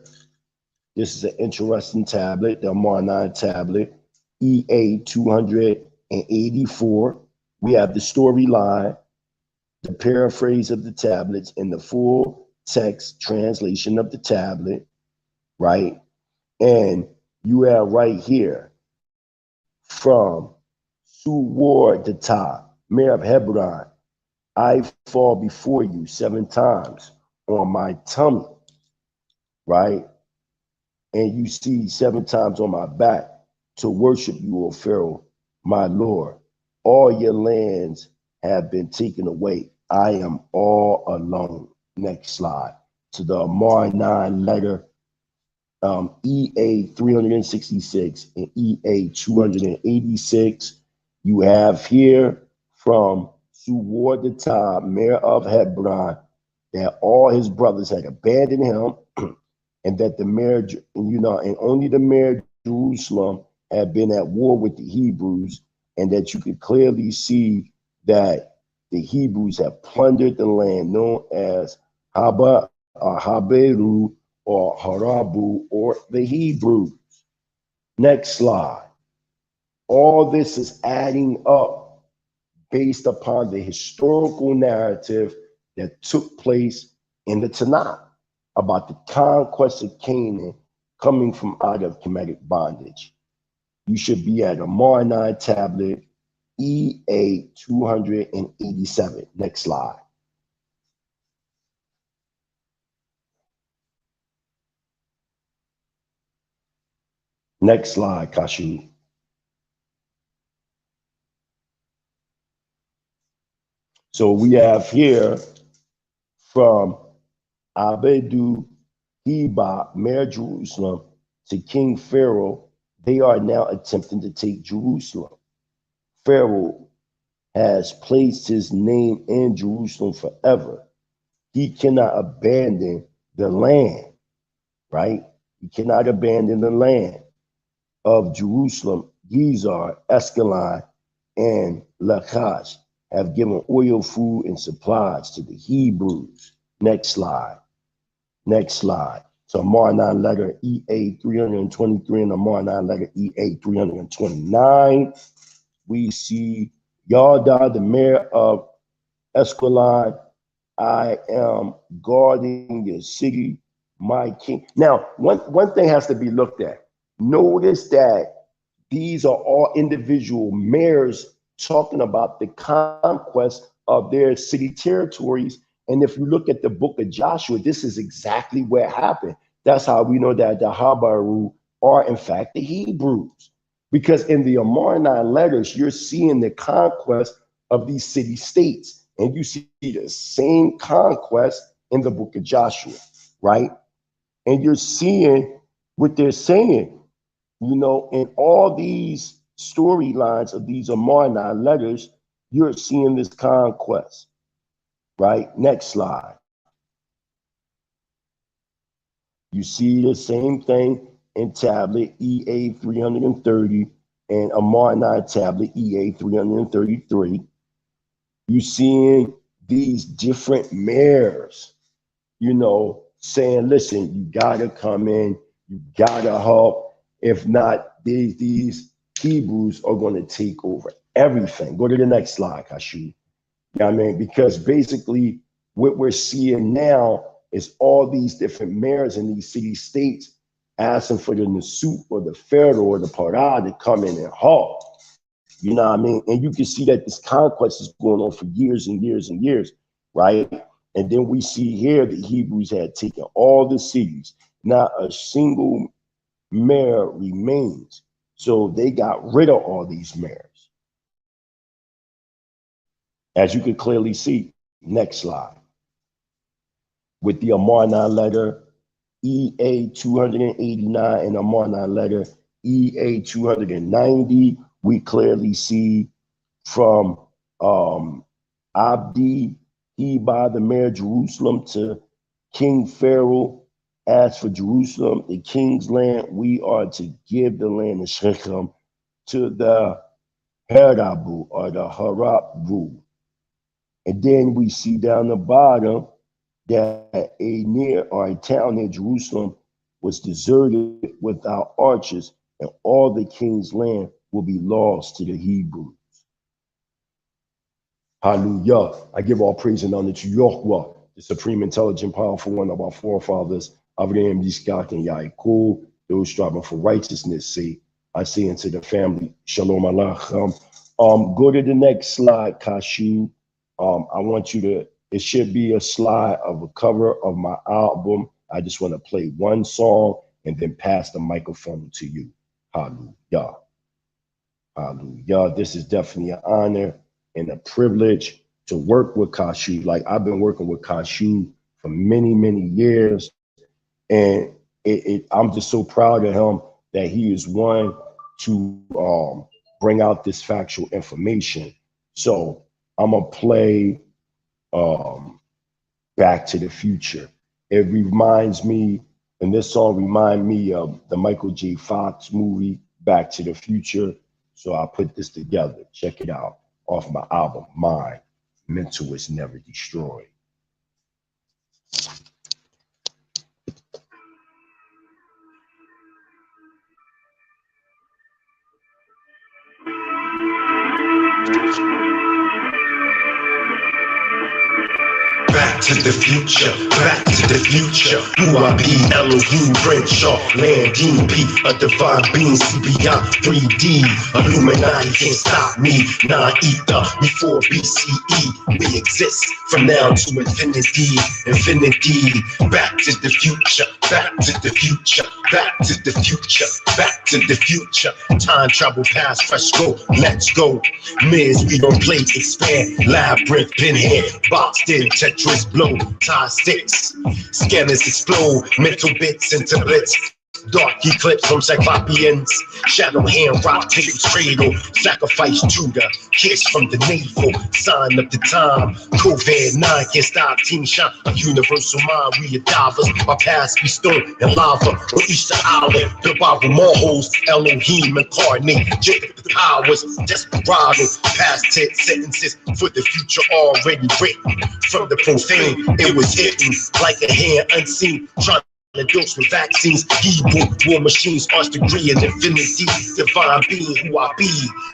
this is an interesting tablet, the Amarna tablet, EA 284. We have the storyline, the paraphrase of the tablets, and the full text translation of the tablet, right? And you have right here from Suwardata, mayor of Hebron, I fall before you 7 times on my tummy, right? And you see 7 times on my back to worship you, O Pharaoh, my Lord. All your lands have been taken away. I am all alone. Next slide. To the Amarna letter, EA 366 and EA 286. You have here from Suwardata, mayor of Hebron, that all his brothers had abandoned him, and that the mayor, and only the mayor of Jerusalem had been at war with the Hebrews, and that you could clearly see that the Hebrews have plundered the land known as Haberu or Harabu or the Hebrews. Next slide. All this is adding up based upon the historical narrative that took place in the Tanakh about the conquest of Canaan coming from out of Kemetic bondage. You should be at Amarna tablet EA 287. Next slide. Next slide, Kashyap. So we have here from Abedu Heba, mayor of Jerusalem, to King Pharaoh, They are now attempting to take Jerusalem. Pharaoh has placed his name in Jerusalem forever. He cannot abandon the land, right? He cannot abandon the land of Jerusalem. Gezer, Escalon, and Lachish have given oil, food, and supplies to the Hebrews. Next slide. Next slide. So Amarna letter EA 323 and Amarna letter EA 329. We see Yada, the mayor of Escalon. I am guarding your city, my king. Now, one thing has to be looked at. Notice that these are all individual mayors talking about the conquest of their city territories. And if you look at the book of Joshua, this is exactly what happened. That's how we know that the Apiru are, in fact, the Hebrews. Because in the Amarna letters, you're seeing the conquest of these city states. And you see the same conquest in the book of Joshua, right? And you're seeing what they're saying, you know, in all these storylines of these Amarna letters, you're seeing this conquest, right? Next slide. You see the same thing in tablet EA 330 and Amarna tablet EA 333. You seeing these different mayors, you know, saying, listen, you gotta come in, you gotta help. If not, these Hebrews are gonna take over everything. Go to the next slide, Kashu. You know what I mean? Because basically what we're seeing now is all these different mayors in these city states asking for the Nasut or the Pharaoh or the Parah to come in and halt. You know what I mean? And you can see that this conquest is going on for years and years and years, right? And then we see here the Hebrews had taken all the cities. Not a single mayor remains. So they got rid of all these mayors. As you can clearly see, next slide. With the Amarna letter EA 289 and Amarna letter EA 290, we clearly see from Abdi, Heba, the mayor of Jerusalem, to King Pharaoh. As for Jerusalem, the king's land, we are to give the land of Shechem to the Herabu or the Harabu. And then we see down the bottom that a town near Jerusalem was deserted without archers, and all the king's land will be lost to the Hebrews. Hallelujah. I give all praise and honor to Yahweh, the supreme, intelligent, powerful one of our forefathers, Abraham, Yitzchak, and Yaakov, those striving for righteousness' sake. I say unto the family, Shalom Aleichem. Go to the next slide, Kashu. I want you to, it should be a slide of a cover of my album. I just want to play one song and then pass the microphone to you. Hallelujah. Hallelujah. This is definitely an honor and a privilege to work with Kashu. Like, I've been working with Kashu for many, many years. And I'm just so proud of him that he is one to bring out this factual information. So I'm gonna play Back to the Future. It reminds me, and this song reminds me of the Michael J. Fox movie, Back to the Future. So I put this together. Check it out off my album, Mind, Mental is Never Destroyed. Back to the future, back to the future. Who I be, Elohim, Crenshaw, Landine, P, a divine being, CBI, 3D. Illuminati can't stop me, non-ether, before BCE. We exist from now to infinity, infinity. Back to the future, back to the future, back to the future, back to the future. Time travel past, fresh go, let's go. Miz, we don't play, expand, labyrinth, pinhead, boxed in, Tetris blow, tie sticks, scanners explode, mental bits into blitz. Dark eclipse from Cyclopeans. Shadow hand rock tables cradle. Sacrifice Judah. Kiss from the navel. Sign of the time. COVID-19 can't stop Team Shine. A universal mind. We are divers. Our past be stone and lava. On Easter Island. The Bible Mohos. Elohim incarnate. Jacob the powers. Desperado. Past tense sentences for the future already written. From the profane, it was hidden like a hand unseen. Trying to dose with vaccines. Hebrew war machines, arch degree in infinity. Divine being who I be.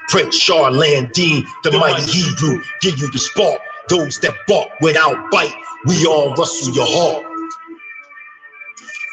Prince Charlandine, the mighty Hebrew. Give you the spark. Those that bark without bite. We all rustle your heart.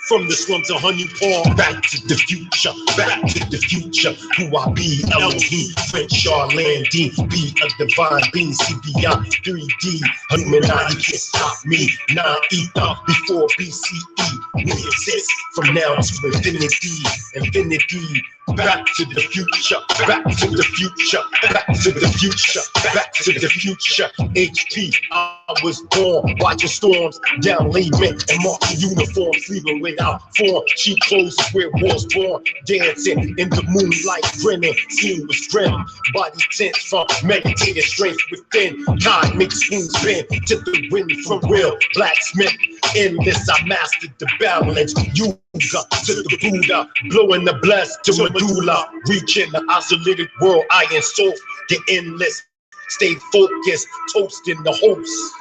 From the slums of Honey Paul, back to the future, back to the future. Who I be, Elohim, French Charlandine, be a divine being, see beyond 3D. Illuminati can't stop me, non-ether, before BCE. We exist from now to infinity, infinity. Back to the future, back to the future, back to the future, back to the future. HP, I was born watching storms, down layment and marking uniforms, sleeping without form. She clothes where was born, dancing in the moonlight, grinning. Scene was grim, body tense from meditated strength within. God makes spoons bend to the wind from real blacksmith. Endless, I mastered the balance. Yuga to the Buddha, blowing the blessed to medulla, reaching the oscillated world. I am soul, the endless. Stay focused, toasting the host.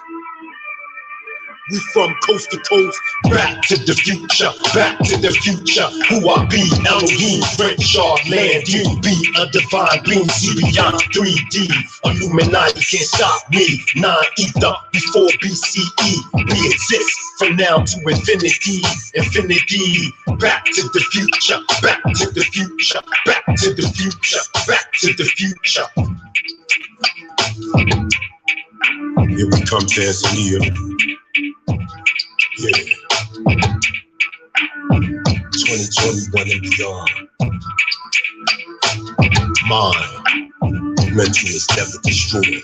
We from coast to coast, back to the future, back to the future. Who I be, Elohim, French Charlandine, be a divine being, see beyond 3D. Illuminati can't stop me, non-ether, before BCE. We exist from now to infinity, infinity. Back to the future, back to the future, back to the future, back to the future. Here we come, Tanzania. Yeah. 2021 and beyond. Mind, mental is never destroyed.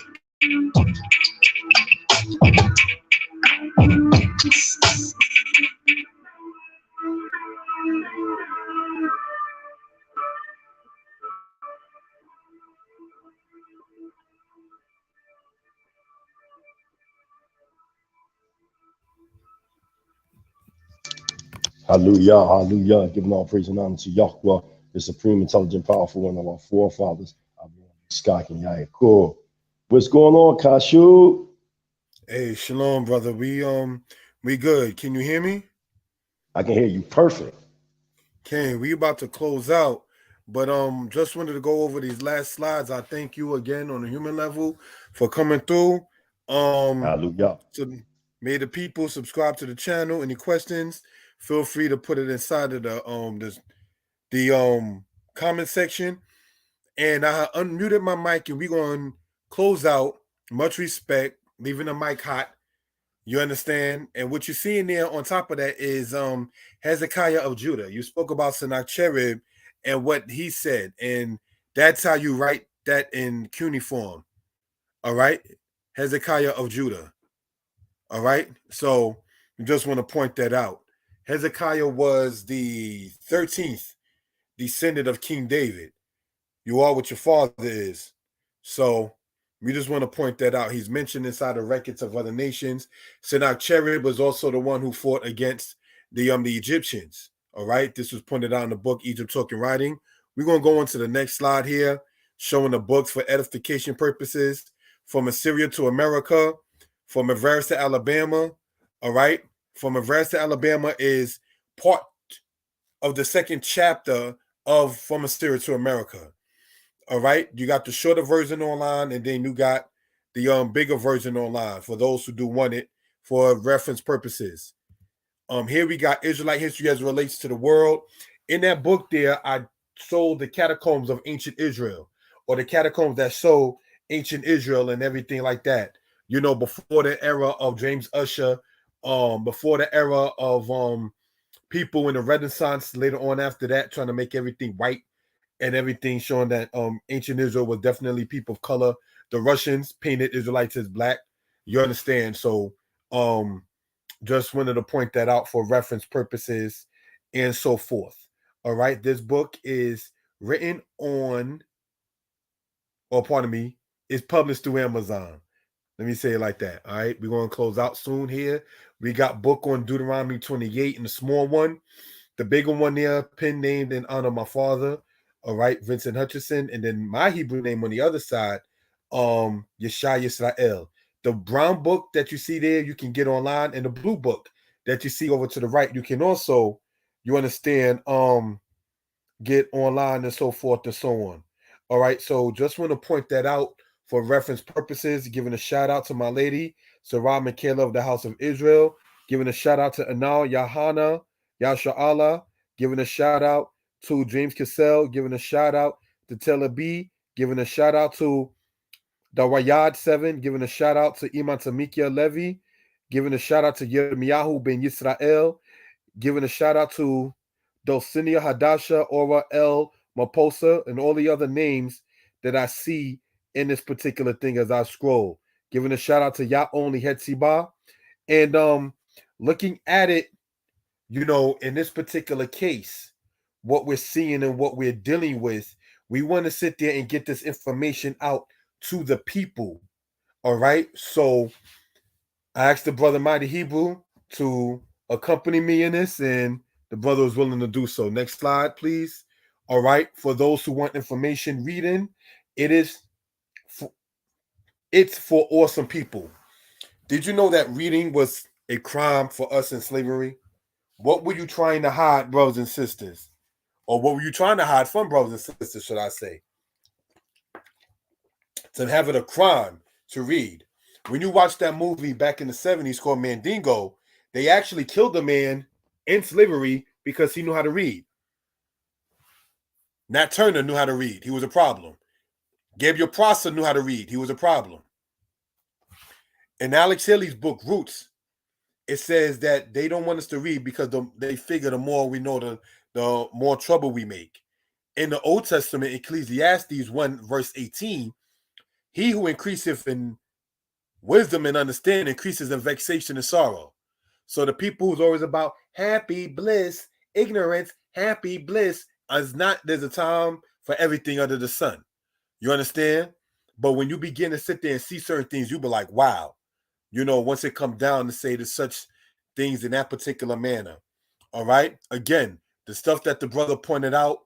Hallelujah, hallelujah. Giving all praise and honor to Yahweh, the supreme, intelligent, powerful one of our forefathers. Skak and Yaakov. What's going on, Kashu? Hey, shalom, brother. We good. Can you hear me? I can hear you perfect. Okay, we about to close out, but just wanted to go over these last slides. I thank you again on the human level for coming through. Hallelujah. So may the people subscribe to the channel. Any questions? Feel free to put it inside of the comment section. And I unmuted my mic, and we're going to close out. Much respect, leaving the mic hot. You understand? And what you're seeing there on top of that is Hezekiah of Judah. You spoke about Sennacherib and what he said, and that's how you write that in cuneiform. All right? Hezekiah of Judah. All right? So we just want to point that out. Hezekiah was the 13th descendant of King David. You are what your father is. So we just want to point that out. He's mentioned inside the records of other nations. Sennacherib was also the one who fought against the Egyptians. All right. This was pointed out in the book, Egypt Talking Writing. We're going to go on to the next slide here, showing the books for edification purposes, from Assyria to America, from Avaris to Alabama. All right. From Avaris to Alabama is part of the second chapter of From Assyria to America. All right, you got the shorter version online, and then you got the bigger version online for those who do want it for reference purposes. Here we got Israelite history as it relates to the world. In that book there, I sold the catacombs of ancient Israel, or the catacombs that show ancient Israel and everything like that. You know, before the era of James Usher, before the era of people in the Renaissance, later on after that, trying to make everything white and everything, showing that ancient Israel was definitely people of color. The Russians painted Israelites as black. You understand? So just wanted to point that out for reference purposes and so forth. All right, this book is written on, or pardon me, is published through Amazon. Let me say it like that. All right, we're going to close out soon here. We got book on Deuteronomy 28 and the small one. The bigger one there, pen named in honor of my father. All right, Vincent Hutchinson. And then my Hebrew name on the other side, Yeshiah Israel. The brown book that you see there, you can get online. And the blue book that you see over to the right, you can also, you understand, get online and so forth and so on. All right, so just want to point that out for reference purposes, giving a shout out to my lady, Sarah Michaela of the House of Israel, giving a shout out to Anal Yahana, Yasha'Allah, giving a shout out to James Cassell, giving a shout out to Tel B, giving a shout out to the Wayad 7, giving a shout out to Iman Tamikia Levy, giving a shout out to Yirmiyahu ben Yisrael, giving a shout out to Dulcinea Hadasha, Ora El Maposa, and all the other names that I see in this particular thing as I scroll. Giving a shout out to Yah Only Hetziba. And looking at it, you know, in this particular case, what we're seeing and what we're dealing with, we want to sit there and get this information out to the people. All right. So I asked the brother Mighty Hebrew to accompany me in this, and the brother was willing to do so. Next slide, please. All right. For those who want information reading, it's for awesome people. Did you know that reading was a crime for us in slavery? What were you trying to hide, brothers and sisters? Or what were you trying to hide from, brothers and sisters, should I say? To have it a crime to read. When you watch that movie back in the 70s called Mandingo, they actually killed a man in slavery because he knew how to read. Nat Turner knew how to read. He was a problem. Gabriel Prosser knew how to read. He was a problem. In Alex Haley's book, Roots, it says that they don't want us to read because they figure the more we know, the more trouble we make. In the Old Testament, Ecclesiastes 1, verse 18, he who increaseth in wisdom and understanding increases in vexation and sorrow. So the people who's always about happy bliss, ignorance, happy bliss, there's a time for everything under the sun. You understand? But when you begin to sit there and see certain things, you be like, wow. You know, once it comes down to say there's such things in that particular manner. All right? Again, the stuff that the brother pointed out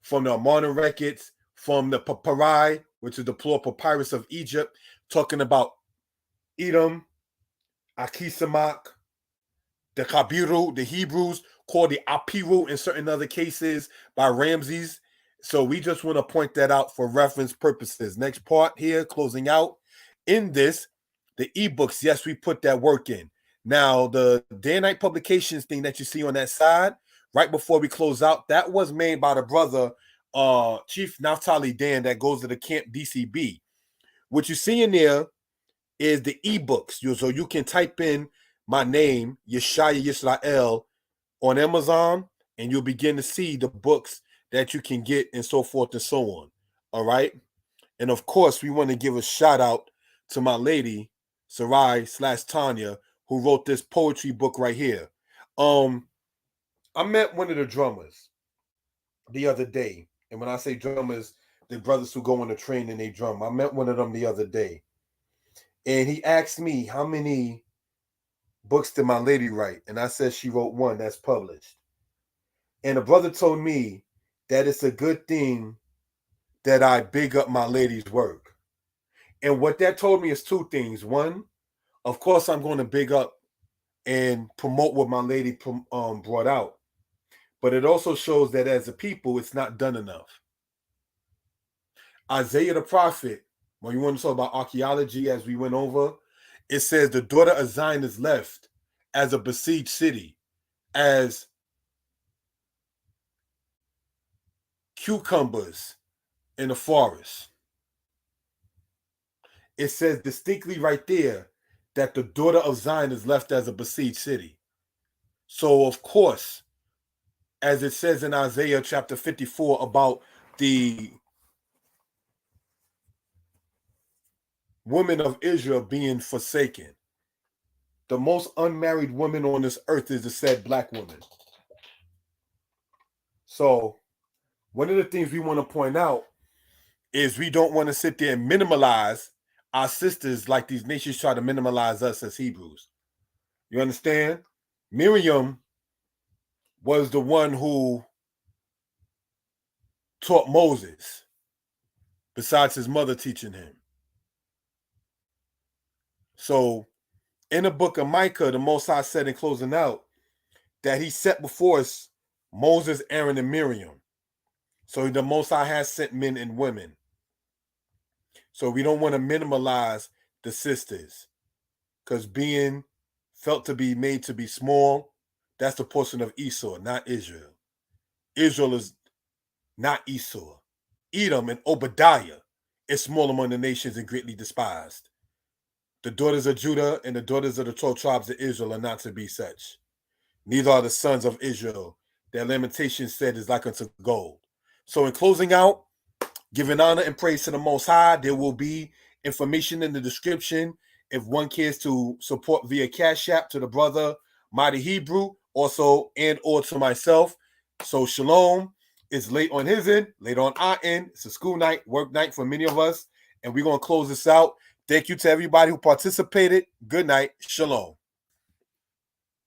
from the Amarna records, from the Papyri, which is the plural papyrus of Egypt, talking about Edom, Akisamak, the Kabiru, the Hebrews called the Apiru in certain other cases by Ramses. So we just want to point that out for reference purposes. Next part here, closing out. In this, the ebooks, yes, we put that work in. Now, the Day and Night Publications thing that you see on that side, right before we close out, that was made by the brother, Chief Naftali Dan, that goes to the Camp DCB. What you see in there is the ebooks. So you can type in my name, Yeshiah Yisrael, on Amazon, and you'll begin to see the books that you can get and so forth and so on. All right. And of course, we want to give a shout out to my lady, Sarai/Tanya, who wrote this poetry book right here. I met one of the drummers the other day. And when I say drummers, the brothers who go on the train and they drum. I met one of them the other day. And he asked me, how many books did my lady write? And I said she wrote one that's published. And the brother told me that it's a good thing that I big up my lady's work. And what that told me is two things. One, of course, I'm going to big up and promote what my lady brought out. But it also shows that as a people, it's not done enough. Isaiah the prophet, when you want to talk about archaeology as we went over, it says the daughter of Zion is left as a besieged city, as cucumbers in the forest. It says distinctly right there that the daughter of Zion is left as a besieged city. So, of course, as it says in Isaiah chapter 54 about the women of Israel being forsaken, the most unmarried woman on this earth is the said black woman. So one of the things we want to point out is we don't want to sit there and minimalize our sisters like these nations try to minimalize us as Hebrews. You understand? Miriam was the one who taught Moses, besides his mother teaching him. So in the book of Micah, the Most High said in closing out that he set before us Moses, Aaron, and Miriam. So the Most High has sent men and women. So we don't want to minimalize the sisters, because being felt to be made to be small, that's the portion of Esau, not Israel. Israel is not Esau. Edom and Obadiah is small among the nations and greatly despised. The daughters of Judah and the daughters of the 12 tribes of Israel are not to be such. Neither are the sons of Israel. Their lamentation said is like unto gold. So in closing out, giving honor and praise to the Most High, there will be information in the description if one cares to support via Cash App to the brother Mighty Hebrew, also and or to myself. So shalom. It's late on his end, late on our end. It's a school night, work night for many of us, and we're going to close this out. Thank you to everybody who participated. Good night. Shalom.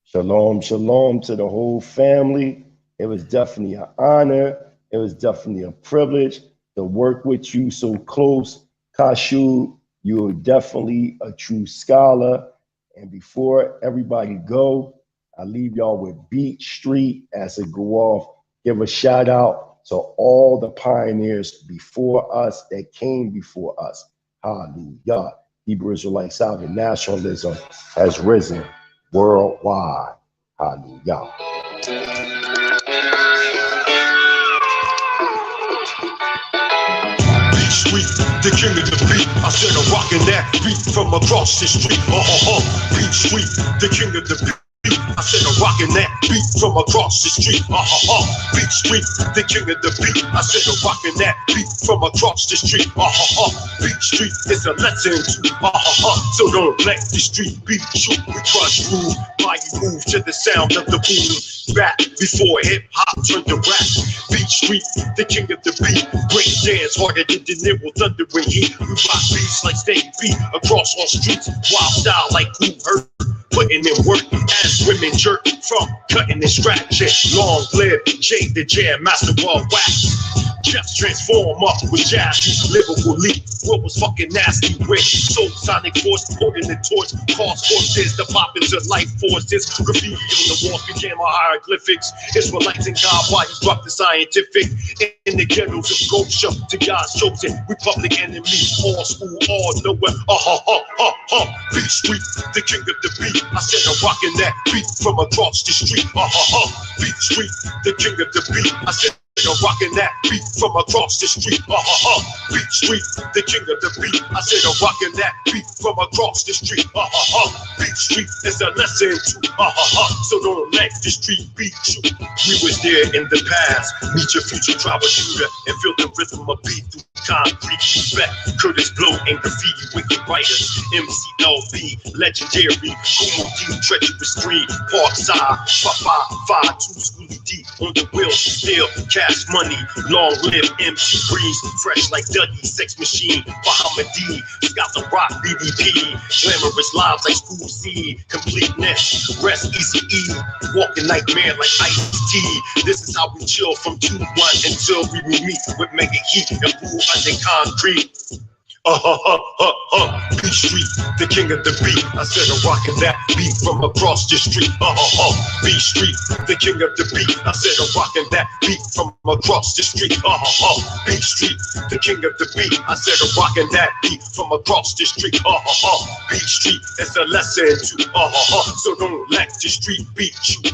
Shalom, shalom to the whole family. It was definitely an honor. It was definitely a privilege to work with you so close. Kashu, you're definitely a true scholar. And before everybody go, I leave y'all with Beat Street as it go off. Give a shout out to all the pioneers before us that came before us. Hallelujah. Hebrew Israelite sovereign nationalism has risen worldwide. Hallelujah. Beat Street, the king of the beat. I said I'm rocking that beat from across the street. Beat Street, the king of the beat. I said I'm rocking that beat from across the street. Beat Street, the king of the beat. I said I'm rocking that beat from across the street. Beat Street is a lesson too. So don't let the street beat you. We crush rules, why you move to the sound of the boom. Rap before hip hop turned to rap. Beat Street, the king of the beat. Great dance harder than De Niro, thunder and heat. We rock beats like state beat across all streets. Wild style like who hurt. Putting in work as women jerk from cutting and scratching. Long live Jay the Jam, master of wax. Just transform up with jazz, lyrical leap. What was fucking nasty with soul sonic force, holding the torch, cause forces, the pop into life forces. Graffiti on the walls became our hieroglyphics. Israelites and God bodies rock the scientific. In the ghettos of Gosha, to God's chosen, we public enemies, all school, all nowhere. Beat Street, the king of the beat. I said I'm rocking that beat from across the street. Beat Street, the king of the beat. I said I'm rocking that beat from across the street. Beat Street, the king of the beat. I said I'm rocking that beat from across the street. Beat Street is a lesson too. So don't let the street beat you. We was there in the past. Meet your future tribal shooter and feel the rhythm of beat through concrete. Respect Curtis Blow and graffiti wicked writers. MCLB, legendary. Kumo D, treacherous green. Parkside, 552 Schoolie D on the wheels. Still cash money, long live MC Breeze, fresh like Dougie, Sex Machine, Bahama D, Scott the Rock, BBP, glamorous lives like School C, completeness, rest Easy E, walking nightmare like Ice-T. This is how we chill from 2-1 until we meet with mega heat and brew under concrete. Beat Street, the king of the beat. I said I'm rocking that beat from across the street. Beat Street, the king of the beat. I said I'm rocking that beat from across the street. Beat Street, the king of the beat. I said I'm rocking that beat from across the street. Beat Street is a lesson too. So don't let the street beat you.